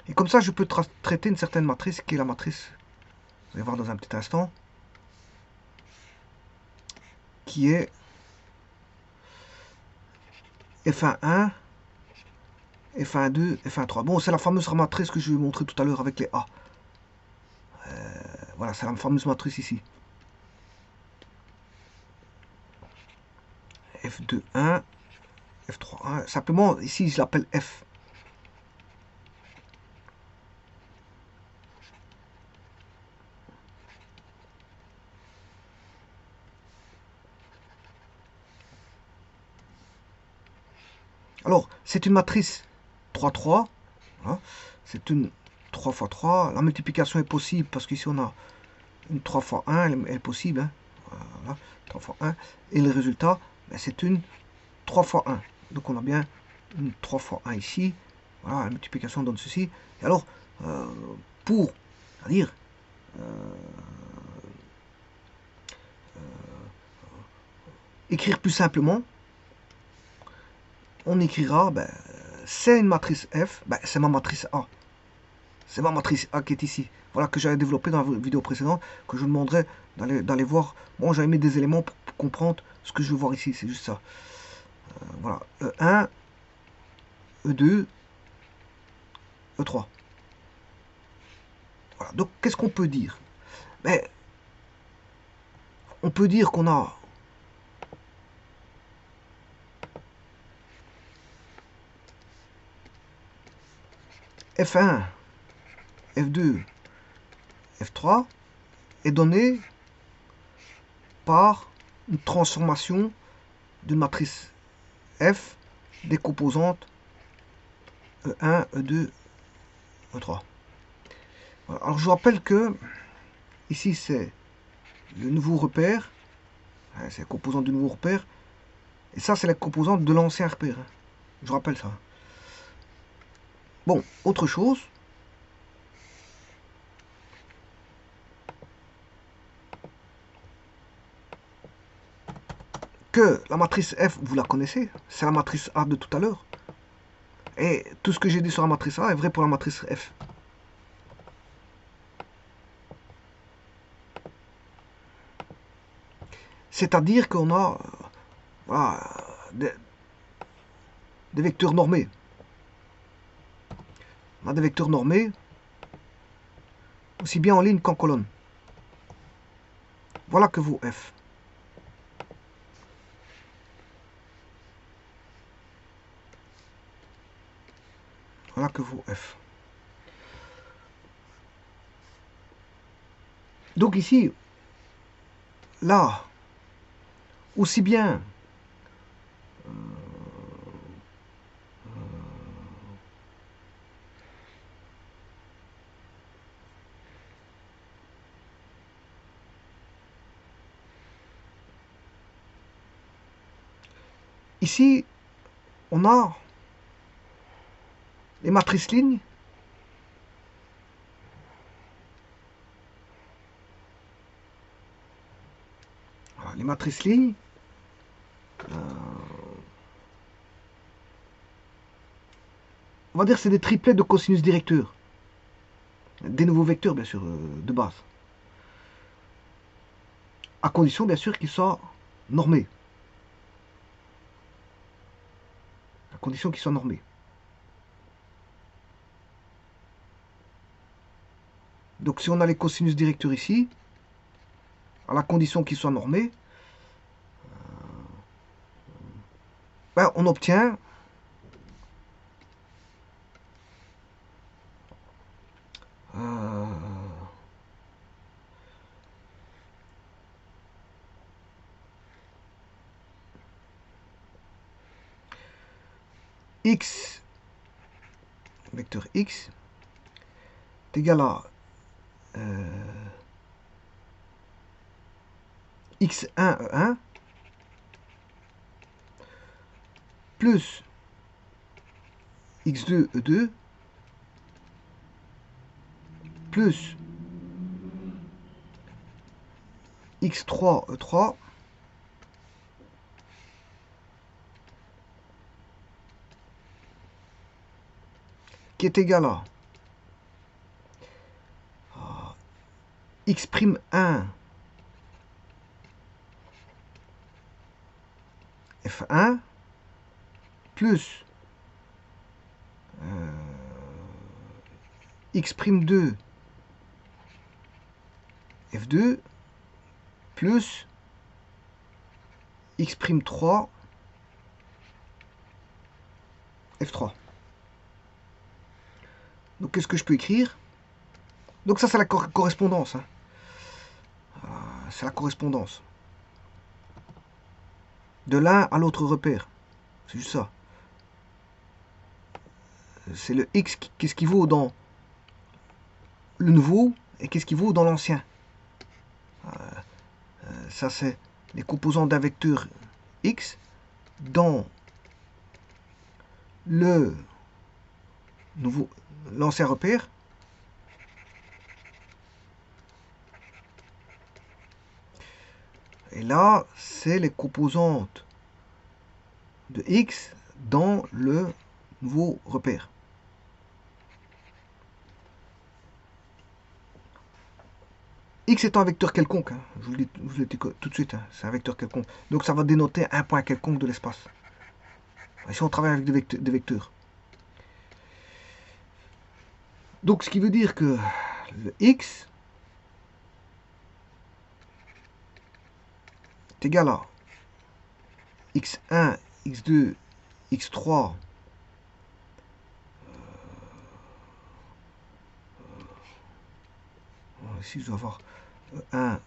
Et comme ça, je peux traiter une certaine matrice qui est la matrice, vous allez voir dans un petit instant, qui est F1, F1, F1, Bon, c'est la fameuse matrice que je vais vous montrer tout à l'heure avec les A. Voilà, c'est la fameuse matrice ici. F2, 1, F3, 1. Simplement, ici, je l'appelle F. Alors, c'est une matrice 3, 3. Hein. C'est une 3 fois 3. La multiplication est possible parce qu'ici, on a une 3 fois 1. Elle est possible. Hein. Voilà, 3 fois 1. Et le résultat, ben, c'est une 3 fois 1. Donc, on a bien une 3 fois 1 ici. Voilà, la multiplication donne ceci. Et alors, pour, c'est-à-dire, écrire plus simplement, on écrira, ben, c'est une matrice F, ben, c'est ma matrice A. C'est ma matrice A qui est ici. Voilà, que j'avais développé dans la vidéo précédente, que je vous demanderai d'aller voir. Bon, j'avais mis des éléments pour comprendre ce que je veux voir ici, c'est juste ça. Voilà, E1, E2, E3. Voilà, donc qu'est-ce qu'on peut dire? Ben, on peut dire qu'on a F1, F2, F3 est donné par une transformation d'une matrice F des composantes E1, E2, E3. Voilà. Alors je vous rappelle que ici c'est le nouveau repère, c'est la composante du nouveau repère, et ça c'est la composante de l'ancien repère. Je vous rappelle ça. Bon, autre chose. Que la matrice F, vous la connaissez, c'est la matrice A de tout à l'heure. Et tout ce que j'ai dit sur la matrice A est vrai pour la matrice F. C'est-à-dire qu'on a voilà, des vecteurs normés. On a des vecteurs normés, aussi bien en ligne qu'en colonne. Voilà que vaut F. Voilà que vaut F. Donc ici, là, aussi bien ici, on a les matrices lignes. Voilà, les matrices lignes. On va dire que c'est des triplets de cosinus directeurs. Des nouveaux vecteurs, bien sûr, de base. À condition, bien sûr, qu'ils soient normés. À condition qu'ils soient normés. Donc si on a les cosinus directeurs ici, à la condition qu'ils soient normés, ben, on obtient x, vecteur x, est égal à x1 E1 plus x2 E2 plus x3 E3 qui est égal à x'1 F1 plus x'2 F2 plus x'3 F3. Donc qu'est-ce que je peux écrire? Donc ça c'est la correspondance. Hein. C'est la correspondance. De l'un à l'autre repère. C'est juste ça. C'est le X, qu'est-ce qui vaut dans le nouveau et qu'est-ce qui vaut dans l'ancien. Ça c'est les composants d'un vecteur X dans le nouveau, l'ancien repère. Et là, c'est les composantes de X dans le nouveau repère. X est un vecteur quelconque, hein. Je vous le dis tout de suite, hein. C'est un vecteur quelconque. Donc ça va dénoter un point quelconque de l'espace. Ici on travaille avec des vecteurs. Donc ce qui veut dire que le X est égal à X1, X2, X3 ici je dois avoir 1,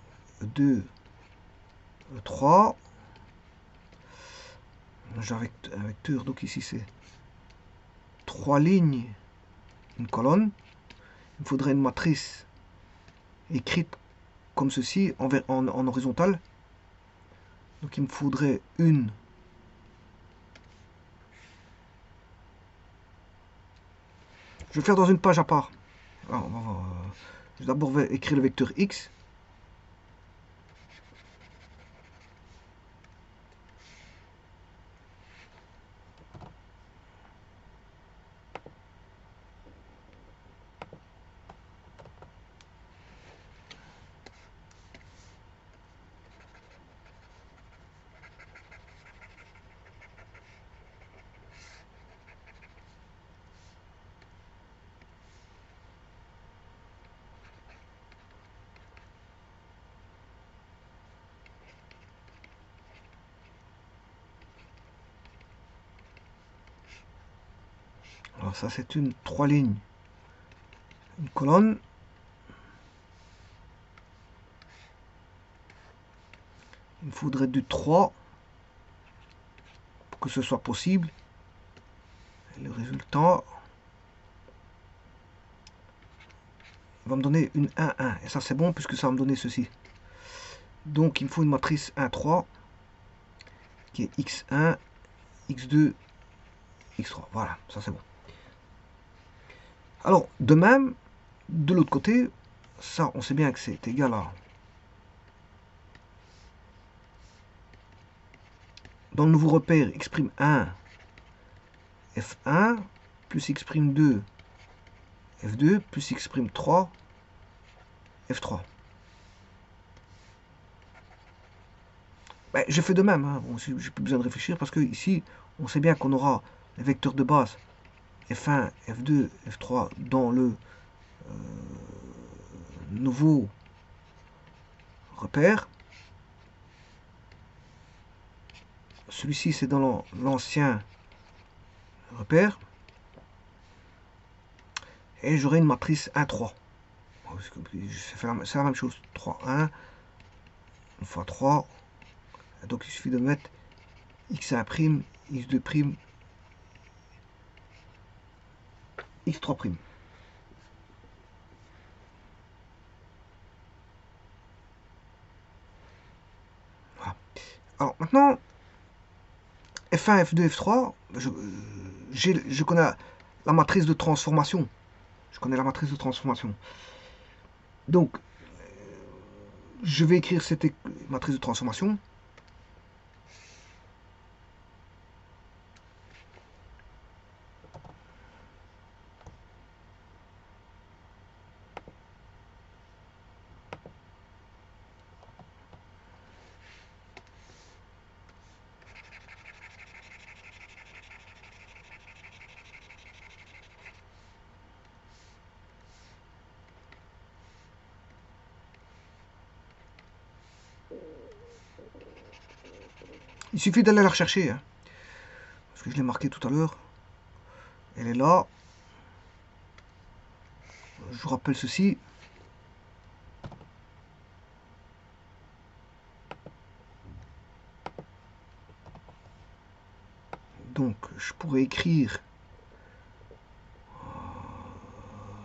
2, 3. J'ai un vecteur, donc ici c'est 3 lignes, une colonne. Il me faudrait une matrice écrite comme ceci, en horizontal. Donc il me faudrait une. Je vais faire dans une page à part. Alors, je vais d'abord écrire le vecteur X. Alors ça c'est une 3 lignes, une colonne. Il me faudrait du 3 pour que ce soit possible. Et le résultat va me donner une 1, 1. Et ça c'est bon puisque ça va me donner ceci. Donc il me faut une matrice 1, 3 qui est X1, X2, X3. Voilà, ça c'est bon. Alors, de même, de l'autre côté, ça, on sait bien que c'est égal à... Dans le nouveau repère, x'1, F1, plus x'2, F2, plus x'3, F3. Ben, je fais de même, hein. Bon, j'ai plus besoin de réfléchir parce que ici, on sait bien qu'on aura les vecteurs de base F1, F2, F3 dans le nouveau repère. Celui-ci, c'est dans l'ancien repère. Et j'aurai une matrice 1, 3. C'est la même chose. 3, 1, 1 fois 3. Donc il suffit de mettre x1', x2', x3'. Voilà. Alors maintenant, F1, F2, F3, je connais la matrice de transformation. Je connais la matrice de transformation. Donc, je vais écrire cette matrice de transformation. Il suffit d'aller la rechercher, hein, parce que je l'ai marqué tout à l'heure. Elle est là. Je vous rappelle ceci. Donc, je pourrais écrire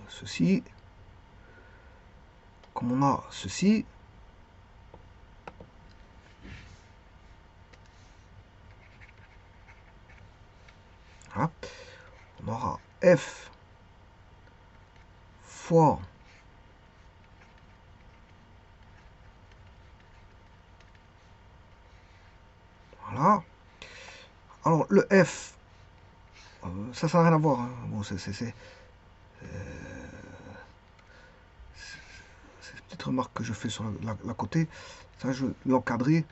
ceci. Comme on a ceci. Voilà. On aura F fois voilà. Alors le F, ça n'a rien à voir. Hein. Bon, c'est une petite remarque que je fais sur la côté. Ça, je vais l'encadrer.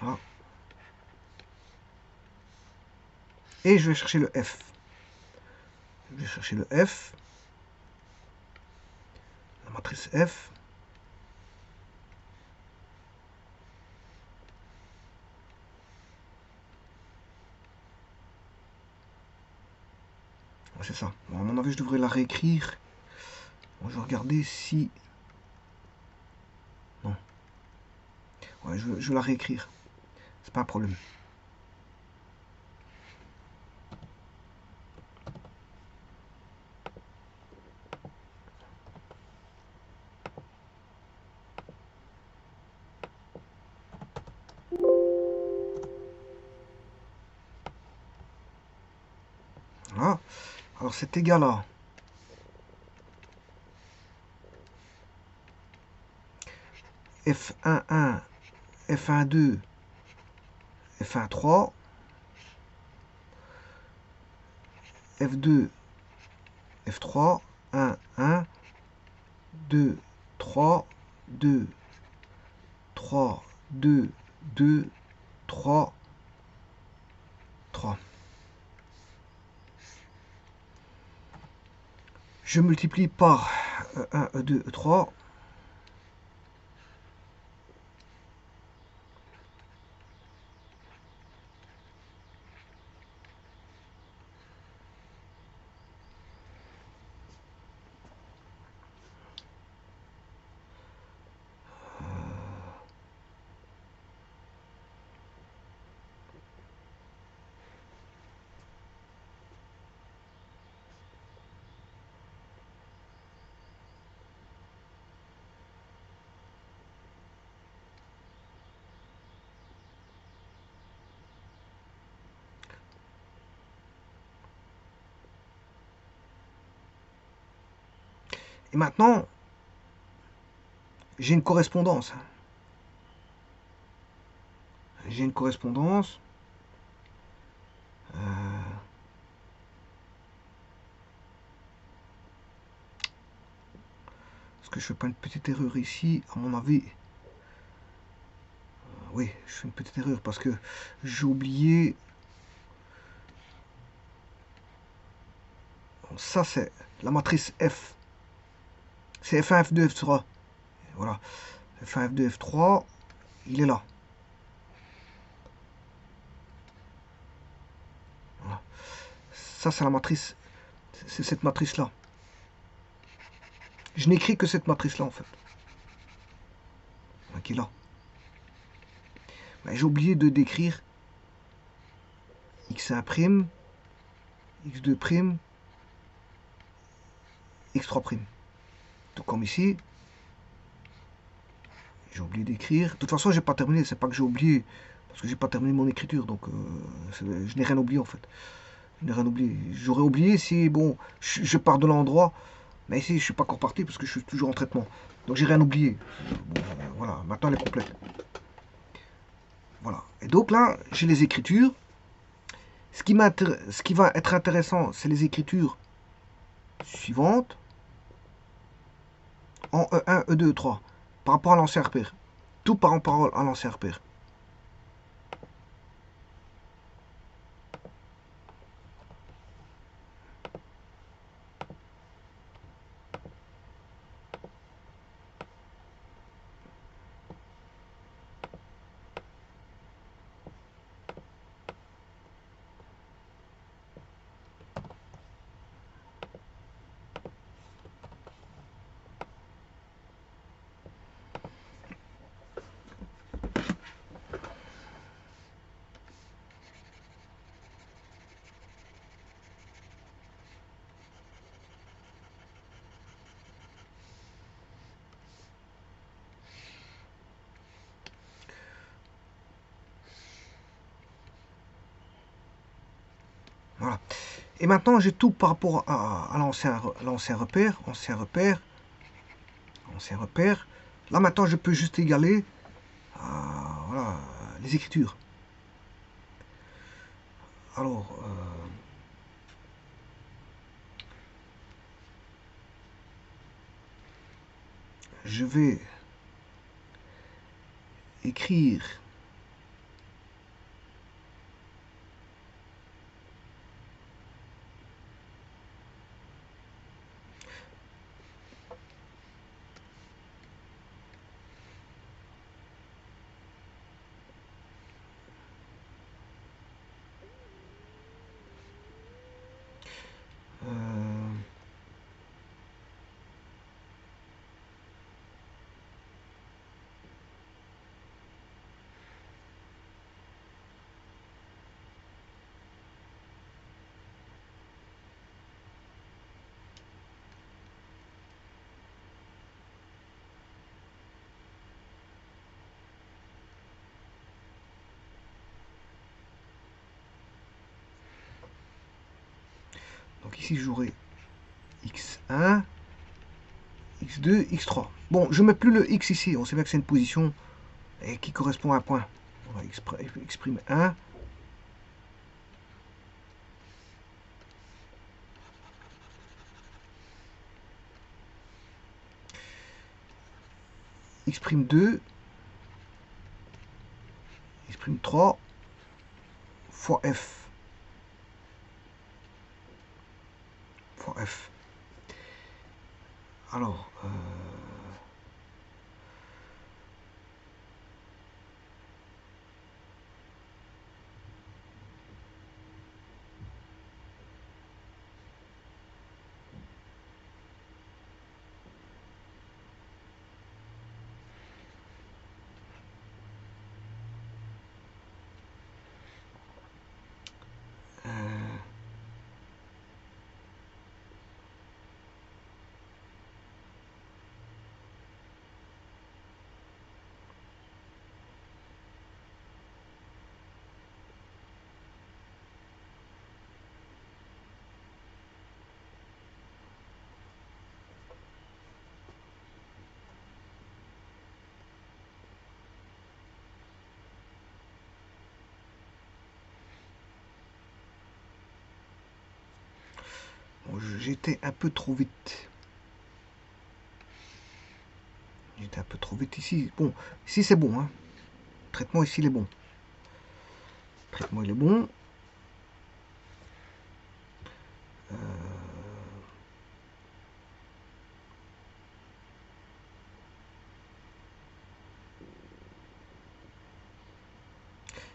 Voilà. Et je vais chercher le F. Je vais chercher le F. La matrice F. C'est ça. Bon, à mon avis, je devrais la réécrire. Bon, je vais regarder si... Non. Ouais, je vais la réécrire. C'est pas un problème. Voilà. Alors cet égal à F11, F12, F13, F2, F3, 1, 1, 2, 3, 2, 3, 2, 2, 3, 3. Je multiplie par E1, E2, E3. Et maintenant, j'ai une correspondance. J'ai une correspondance. Est-ce que je fais pas une petite erreur ici? À mon avis, oui, je fais une petite erreur parce que j'ai oublié. Ça, c'est la matrice F. C'est F1, F2, F3. Voilà. F1, F2, F3, il est là. Voilà. Ça, c'est la matrice. C'est cette matrice-là. Je n'écris que cette matrice-là, en fait. Qui est là. J'ai oublié de décrire x1', x2', x3'. Tout comme ici. J'ai oublié d'écrire. De toute façon, j'ai pas terminé. C'est pas que j'ai oublié. Parce que j'ai pas terminé mon écriture. Donc, je n'ai rien oublié, en fait. Je n'ai rien oublié. J'aurais oublié si, bon, je pars de l'endroit. Mais ici, je suis pas encore parti parce que je suis toujours en traitement. Donc, j'ai rien oublié. Bon, voilà. Maintenant, elle est complète. Voilà. Et donc, là, j'ai les écritures. Ce qui va être intéressant, c'est les écritures suivantes. En E1, E2, E3. Par rapport à l'ancien repère. Tout par rapport à l'ancien repère. Voilà. Et maintenant, j'ai tout par rapport à l'ancien repère. Là, maintenant, je peux juste égaler voilà, les écritures. Alors, je vais écrire euh, donc ici, j'aurai x1, x2, x3. Bon, je ne mets plus le x ici. On sait bien que c'est une position et qui correspond à un point. On va exprimer 1. Exprime 2, exprime 3 fois f. Fois f. Alors, bon, j'étais un peu trop vite. J'étais un peu trop vite ici. Bon, ici c'est bon. Hein. Le traitement ici il est bon. Le traitement il est bon.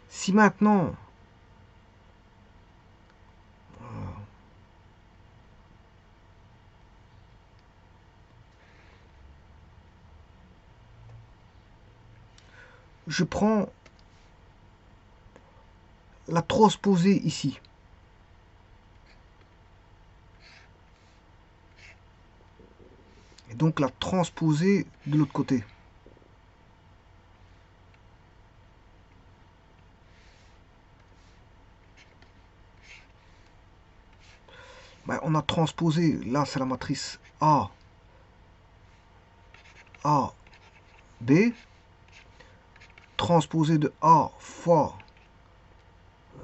Si maintenant je prends la transposée ici, et donc la transposée de l'autre côté, ben, on a transposé, là c'est la matrice A, A, B, transposé de A fois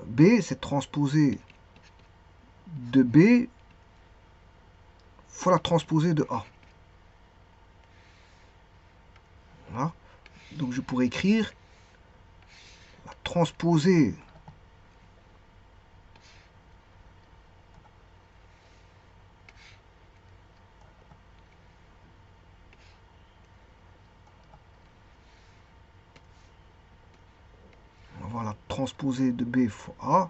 B, c'est transposé de B fois la transposée de A. Voilà. Donc je pourrais écrire la transposée on va voir la transposée de B fois A.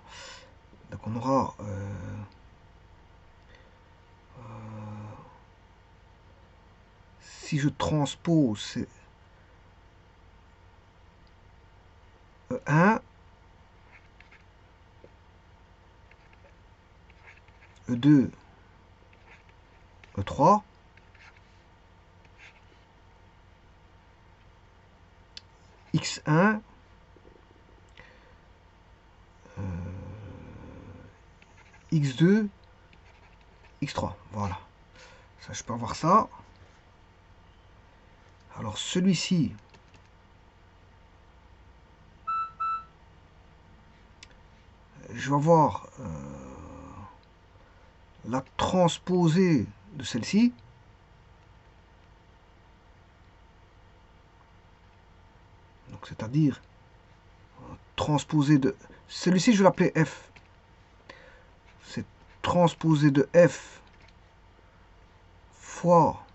Donc on aura si je transpose, c'est E1, E2, E3, X1, x2, x3. Voilà. Ça, je peux avoir ça. Alors, celui-ci, je vais avoir la transposée de celle-ci. Donc, c'est-à-dire transposée de... Celui-ci, je vais l'appeler f. C'est transposé de f fois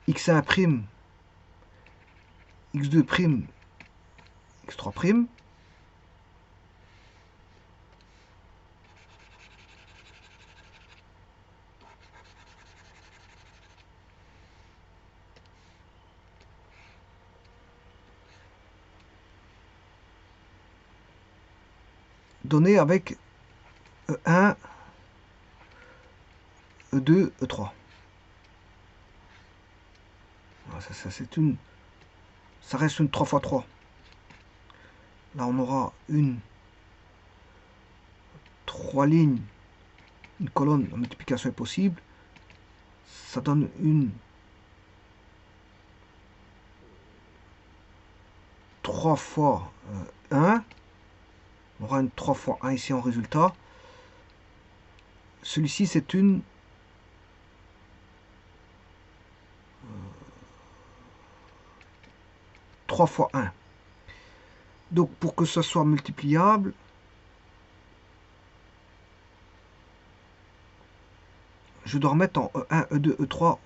x1', x2', x3', donné avec E1, E2, E3. Ça reste une 3 x 3. Là, on aura une 3 lignes, une colonne, la multiplication est possible. Ça donne une 3 fois 1. On aura une 3 fois 1 ici en résultat. Celui-ci, c'est une 3 fois 1. Donc, pour que ce soit multipliable, je dois remettre en E1, E2, E3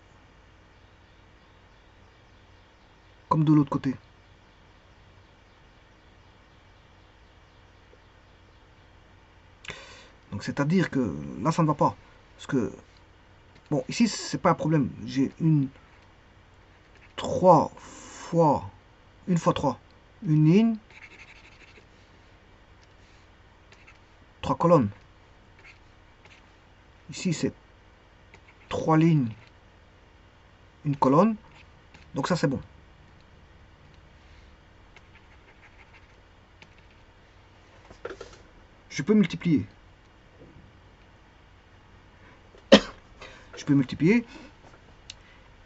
comme de l'autre côté. Donc, c'est-à-dire que là, ça ne va pas. Parce que, bon, ici, c'est pas un problème. J'ai une 3 fois, une fois 3, une ligne, 3 colonnes. Ici, c'est 3 lignes, une colonne. Donc ça, c'est bon. Je peux multiplier. Je peux multiplier,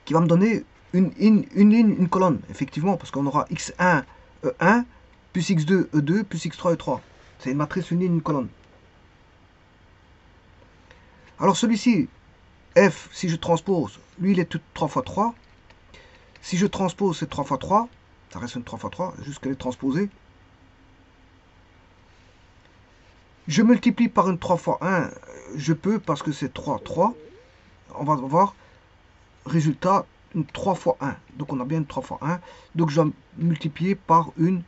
qui va me donner une ligne, une colonne, effectivement, parce qu'on aura x1, E1, plus x2, E2, plus x3, E3. C'est une matrice, une ligne, une colonne. Alors celui-ci, f, si je transpose, lui, il est tout 3 fois 3. Si je transpose, c'est 3 fois 3. Ça reste une 3 fois 3, juste qu'elle est transposée. Je multiplie par une 3 fois 1, je peux, parce que c'est 3, 3. On va voir, résultat, une 3 fois 1. Donc on a bien une 3 fois 1. Donc je dois multiplier par une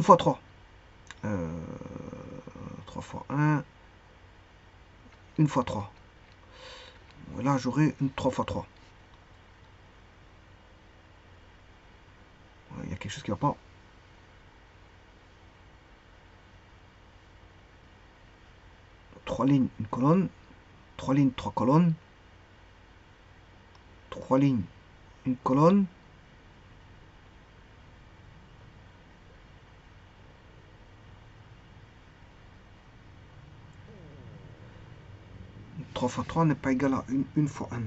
fois 3. 3 fois 1, une fois 3. Là, j'aurai une 3 fois 3. Il y a quelque chose qui ne va pas. Trois lignes, une colonne. 3 lignes, 3 colonnes. 3 lignes, une colonne. 3 fois 3 n'est pas égal à une fois 1.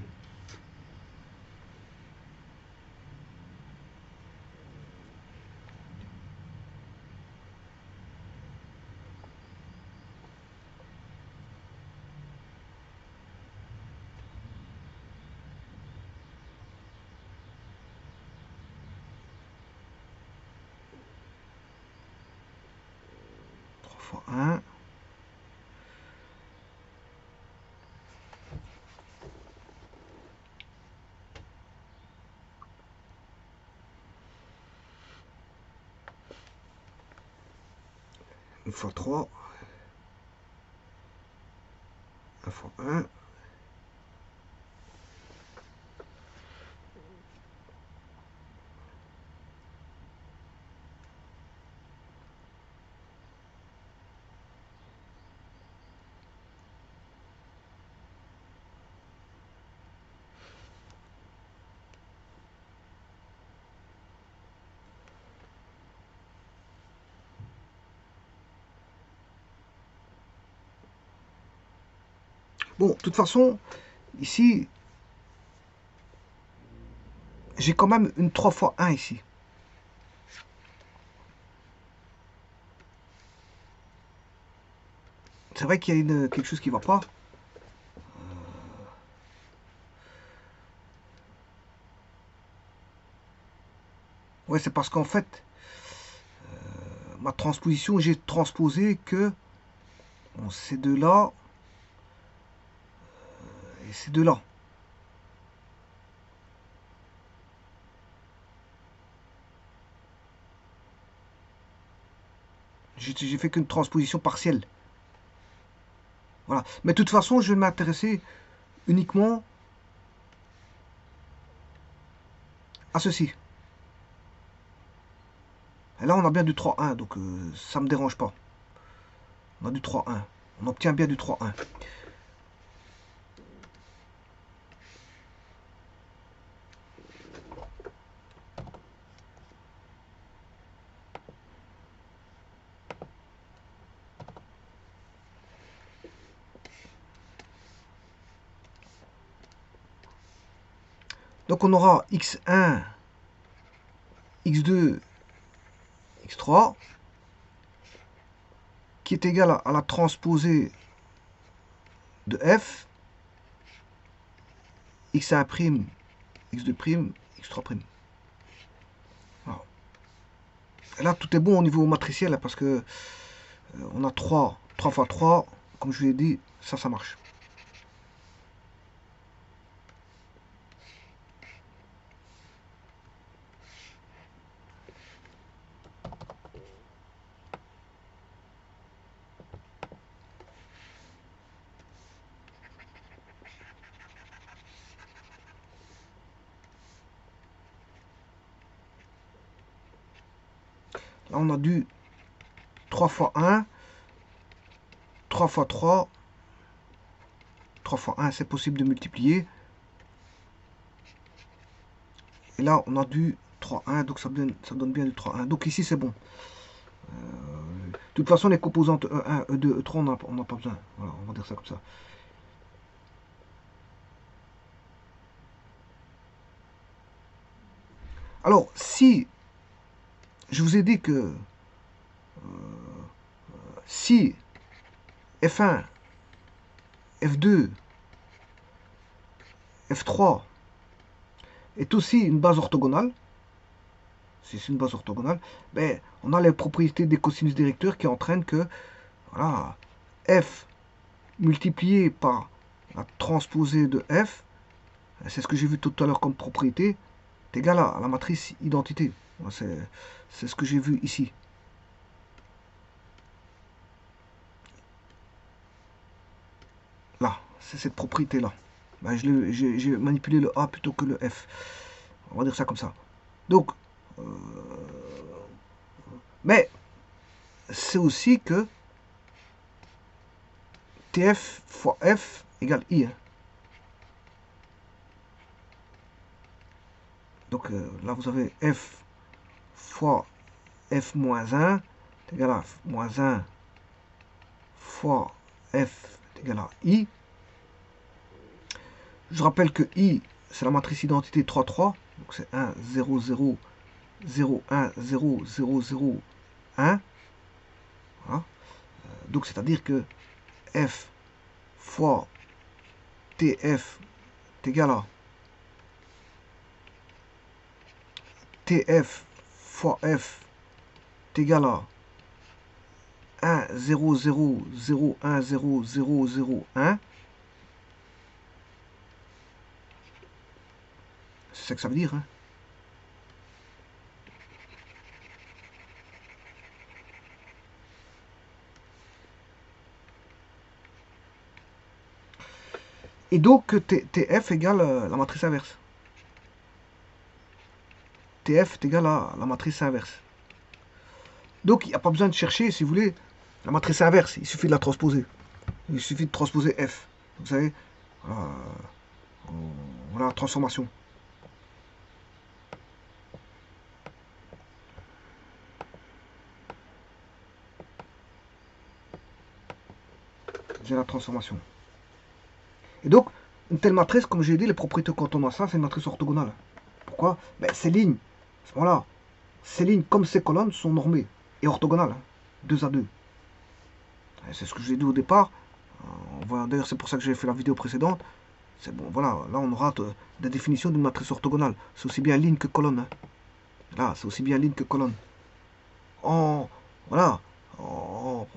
Fois 1. Une fois 3. 1 fois 1. Bon, de toute façon, ici, j'ai quand même une 3 fois 1 ici. C'est vrai qu'il y a quelque chose qui ne va pas. Ouais, c'est parce qu'en fait, ma transposition, j'ai transposé que bon, ces deux-là et ces deux-là. J'ai fait qu'une transposition partielle. Voilà. Mais de toute façon, je vais m'intéresser uniquement à ceci. Et là, on a bien du 3-1, donc ça ne me dérange pas. On a du 3-1. On obtient bien du 3-1. Donc on aura x1, x2, x3 qui est égal à la transposée de f, x1', x2', x3'. Alors, et là, tout est bon au niveau matriciel parce que on a 3 fois 3, comme je vous l'ai dit, ça marche. Là, on a du 3 fois 1, 3 fois 3, 3 fois 1, c'est possible de multiplier. Et là, on a du 3-1, donc ça donne bien du 3-1. Donc ici, c'est bon. De toute façon, les composantes E1, E2, E3, on n'a pas besoin. Voilà, on va dire ça comme ça. Alors, si je vous ai dit que si F1, F2, F3 est aussi une base orthogonale, si c'est une base orthogonale, ben, on a les propriétés des cosinus directeurs qui entraînent que voilà, F multiplié par la transposée de F, c'est ce que j'ai vu tout à l'heure comme propriété, est égal à la matrice identité. C'est ce que j'ai vu ici. Là, c'est cette propriété-là. Ben, j'ai manipulé le A plutôt que le F. On va dire ça comme ça. Donc, euh, mais c'est aussi que TF fois F égale I. Hein. Donc là, vous avez F fois F moins 1 est égal à moins 1 fois F est égal à I. Je rappelle que I, c'est la matrice identité 3-3. Donc c'est 1, 0, 0, 0, 1, 0, 0, 0, 1. Voilà. Donc c'est-à-dire que F fois TF est égal à TF fois F est égal à 1, 0, 0, 0, 1, 0, 0, 0, 1. C'est ça que ça veut dire. Hein. Et donc TF égale la matrice inverse. TF est égal à la matrice inverse. Donc il n'y a pas besoin de chercher, si vous voulez, la matrice inverse. Il suffit de la transposer. Il suffit de transposer F. Vous savez, voilà la transformation. J'ai la transformation. Et donc, une telle matrice, comme j'ai dit, les propriétés quand on a ça, c'est une matrice orthogonale. Pourquoi? Ben, ces lignes, à ce moment-là, ces lignes comme ces colonnes sont normées et orthogonales, 2 à 2. C'est ce que j'ai dit au départ. D'ailleurs, c'est pour ça que j'ai fait la vidéo précédente. C'est bon, voilà, là on aura la définition d'une matrice orthogonale. C'est aussi bien ligne que colonne. Hein. Là, c'est aussi bien ligne que colonne. En, voilà, en,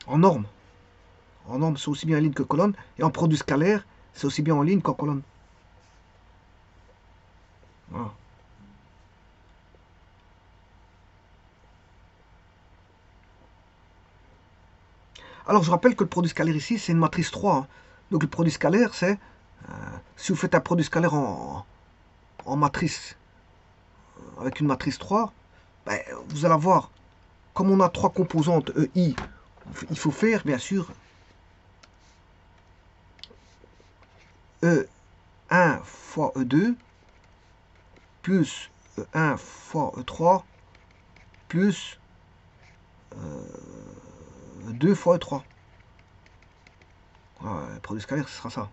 en norme. En norme, c'est aussi bien ligne que colonne. Et en produit scalaire, c'est aussi bien en ligne qu'en colonne. Voilà. Alors, je rappelle que le produit scalaire ici, c'est une matrice 3. Hein. Donc, le produit scalaire, c'est... si vous faites un produit scalaire en matrice, avec une matrice 3, ben, vous allez avoir, comme on a 3 composantes EI, il faut faire, bien sûr, E1 fois E2, plus E1 fois E3, plus 2 fois E3. Voilà, le produit scalaire, ce sera ça.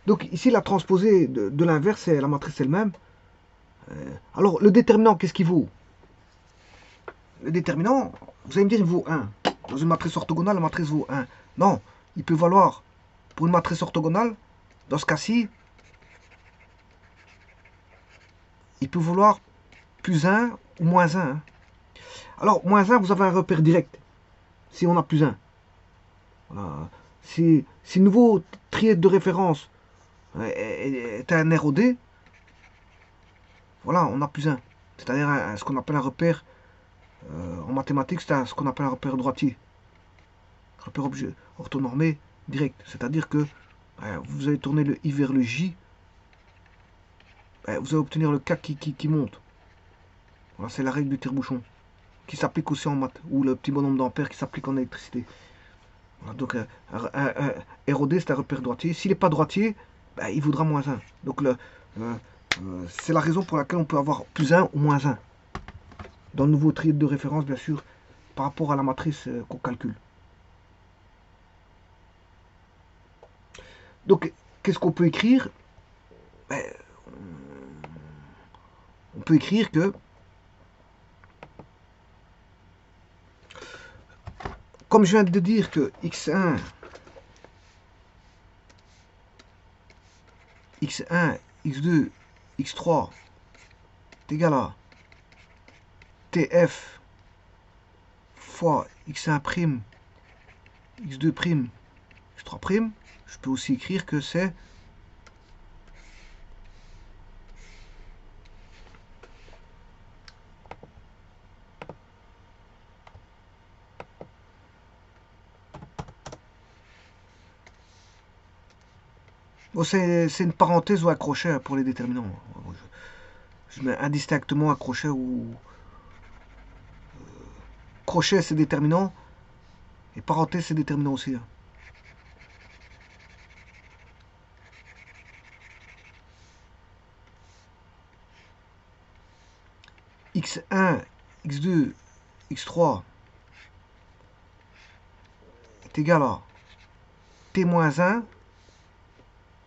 Donc ici, la transposée de l'inverse, c'est la matrice elle-même. Alors, le déterminant, qu'est-ce qu'il vaut? Le déterminant, vous allez me dire, il vaut 1. Dans une matrice orthogonale, la matrice vaut 1. Non, il peut valoir, pour une matrice orthogonale, dans ce cas-ci, il peut valoir plus 1 ou moins 1. Alors, moins 1, vous avez un repère direct, si on a plus 1. Voilà. Si le nouveau trièdre de référence est un ROD, voilà, on a plus 1. C'est-à-dire ce qu'on appelle un repère, en mathématiques, c'est ce qu'on appelle un repère droitier. Repère objet orthonormé direct. C'est-à-dire que vous allez tourner le I vers le J, vous allez obtenir le K qui monte. Voilà, c'est la règle du tire-bouchon, qui s'applique aussi en maths, ou le petit bonhomme d'ampère qui s'applique en électricité. Voilà, donc un ROD, c'est un repère droitier. S'il n'est pas droitier, il vaudra moins 1. Donc c'est la raison pour laquelle on peut avoir plus 1 ou moins 1. Dans le nouveau trièdre de référence, bien sûr, par rapport à la matrice qu'on calcule. Donc, qu'est-ce qu'on peut écrire? On peut écrire que, comme je viens de dire que x1, x2, x3 est égal à tf fois x1', x2', x3', je peux aussi écrire que c'est bon, c'est une parenthèse ou un crochet pour les déterminants. Je mets indistinctement un crochet ou crochet c'est déterminant et parenthèse c'est déterminant aussi. x1, x2, x3 est égal à t-1,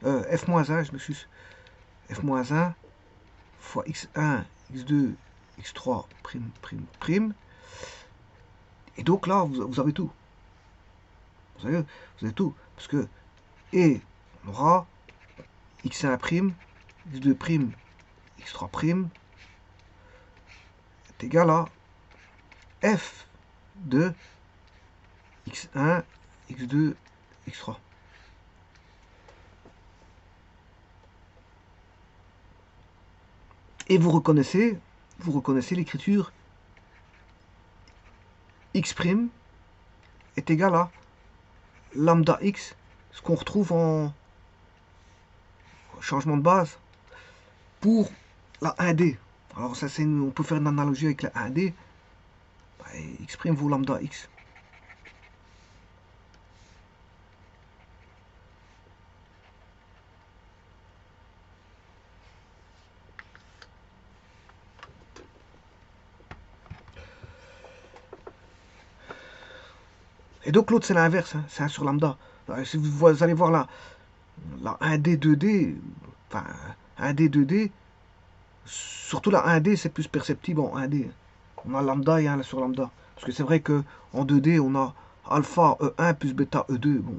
f-1, je m'excuse, f-1 fois x1, x2, x3, prime. Et donc là, vous avez tout. Vous avez tout. Parce que, et on aura x1', x2', x3' est égal à f de x1, x2, x3. Et vous reconnaissez l'écriture x' est égal à lambda x, ce qu'on retrouve en changement de base, pour la 1D. Alors ça, on peut faire une analogie avec la 1D. Bah, exprime vos lambda x. Et donc l'autre c'est l'inverse, hein, c'est 1 sur lambda. Si vous allez voir la 1D, 2D, enfin 1D, 2D, surtout la 1D c'est plus perceptible en 1D. On a lambda et 1 sur lambda. Parce que c'est vrai que en 2D on a alpha E1 plus bêta E2. Bon,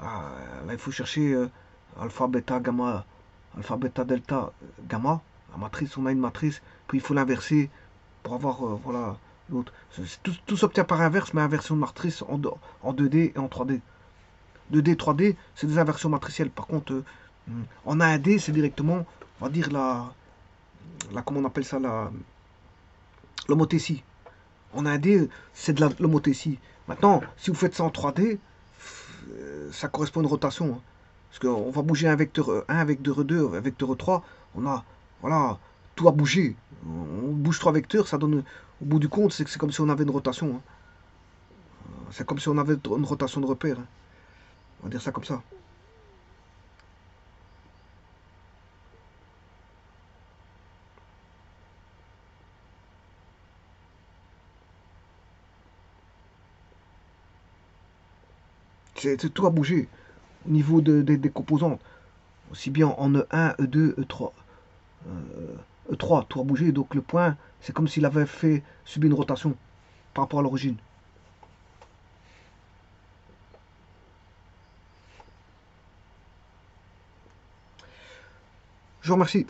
là il faut chercher alpha, bêta, gamma, alpha, bêta, delta, gamma. La matrice, on a une matrice, puis il faut l'inverser pour avoir voilà l'autre. Tout s'obtient par inverse, mais inversion de matrice en 2D et en 3D. 2D, 3D, c'est des inversions matricielles. Par contre, en 1D, c'est directement, on va dire, comment on appelle ça, l'homothétie. En 1D, c'est de l'homothétie. Maintenant, si vous faites ça en 3D, ça correspond à une rotation. Hein. Parce qu'on va bouger un vecteur 1, un vecteur 2, un vecteur 3. On a, voilà, tout a bougé. On bouge 3 vecteurs, ça donne, au bout du compte, c'est comme si on avait une rotation. Hein. C'est comme si on avait une rotation de repère. Hein. On va dire ça comme ça. Tout a bougé au niveau des composantes. Aussi bien en E1, E2, E3. E3, tout a bougé. Donc le point, c'est comme s'il avait fait subir une rotation par rapport à l'origine. Je vous remercie.